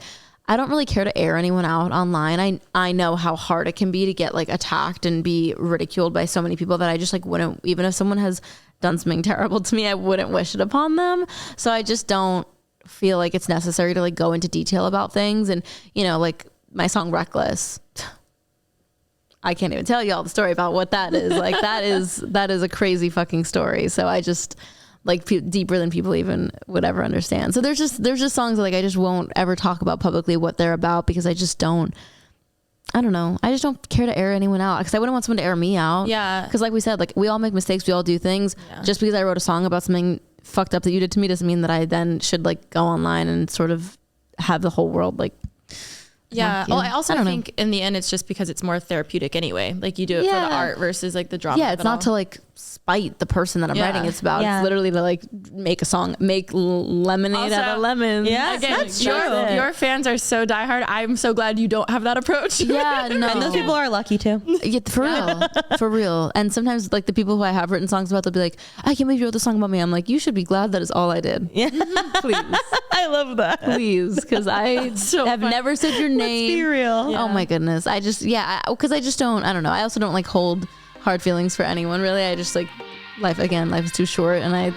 I don't really care to air anyone out online. I know how hard it can be to get like attacked and be ridiculed by so many people that I just like wouldn't, even if someone has done something terrible to me, I wouldn't wish it upon them. So I just don't feel like it's necessary to like go into detail about things. And, like my song Reckless, I can't even tell you all the story about what that is. Like that is a crazy fucking story. So I just like deeper than people even would ever understand. So there's just songs that like I just won't ever talk about publicly what they're about because I just don't care to air anyone out because I wouldn't want someone to air me out. Yeah. Because like we said, like we all make mistakes, we all do things. Yeah. Just because I wrote a song about something fucked up that you did to me doesn't mean that I then should like go online and sort of have the whole world like. Yeah. Well, I also think in the end, it's just because it's more therapeutic anyway. Like you do it for the art versus like the drama. Yeah. It's not to like spite the person that I'm writing. It's about, it's literally to like make a song, make lemonade out of lemons. Yeah. Again, That's true. Your fans are so diehard. I'm so glad you don't have that approach. Yeah. No. And those people are lucky too. Yeah, for real. And sometimes like the people who I have written songs about, they'll be like, I can't believe you wrote this song about me. I'm like, you should be glad that is all I did. Yeah. Please. I love that. Please. Because I have never said your name. Let's be real. Yeah. Oh my goodness. I just, because I just don't, I don't know. I also don't like hold hard feelings for anyone really. I just like, life is too short and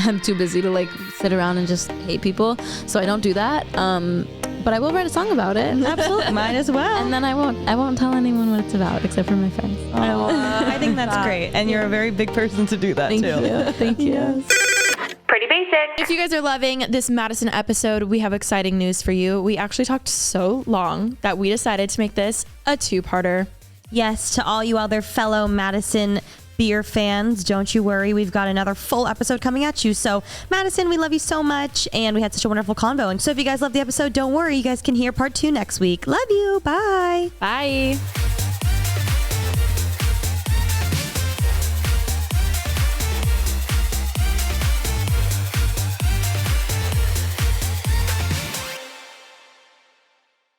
I'm too busy to like sit around and just hate people. So I don't do that. But I will write a song about it. Absolutely. Might as well. And then I won't tell anyone what it's about except for my friends. I think that's great. And you're a very big person to do that Thank too. you. Thank you. Yes. Pretty basic. If you guys are loving this Madison episode, we have exciting news for you. We actually talked so long that we decided to make this a two-parter. Yes, to all you other fellow Madison Beer fans, don't you worry. We've got another full episode coming at you. So, Madison, we love you so much, and we had such a wonderful convo. And so if you guys love the episode, don't worry. You guys can hear part 2 next week. Love you. Bye. Bye.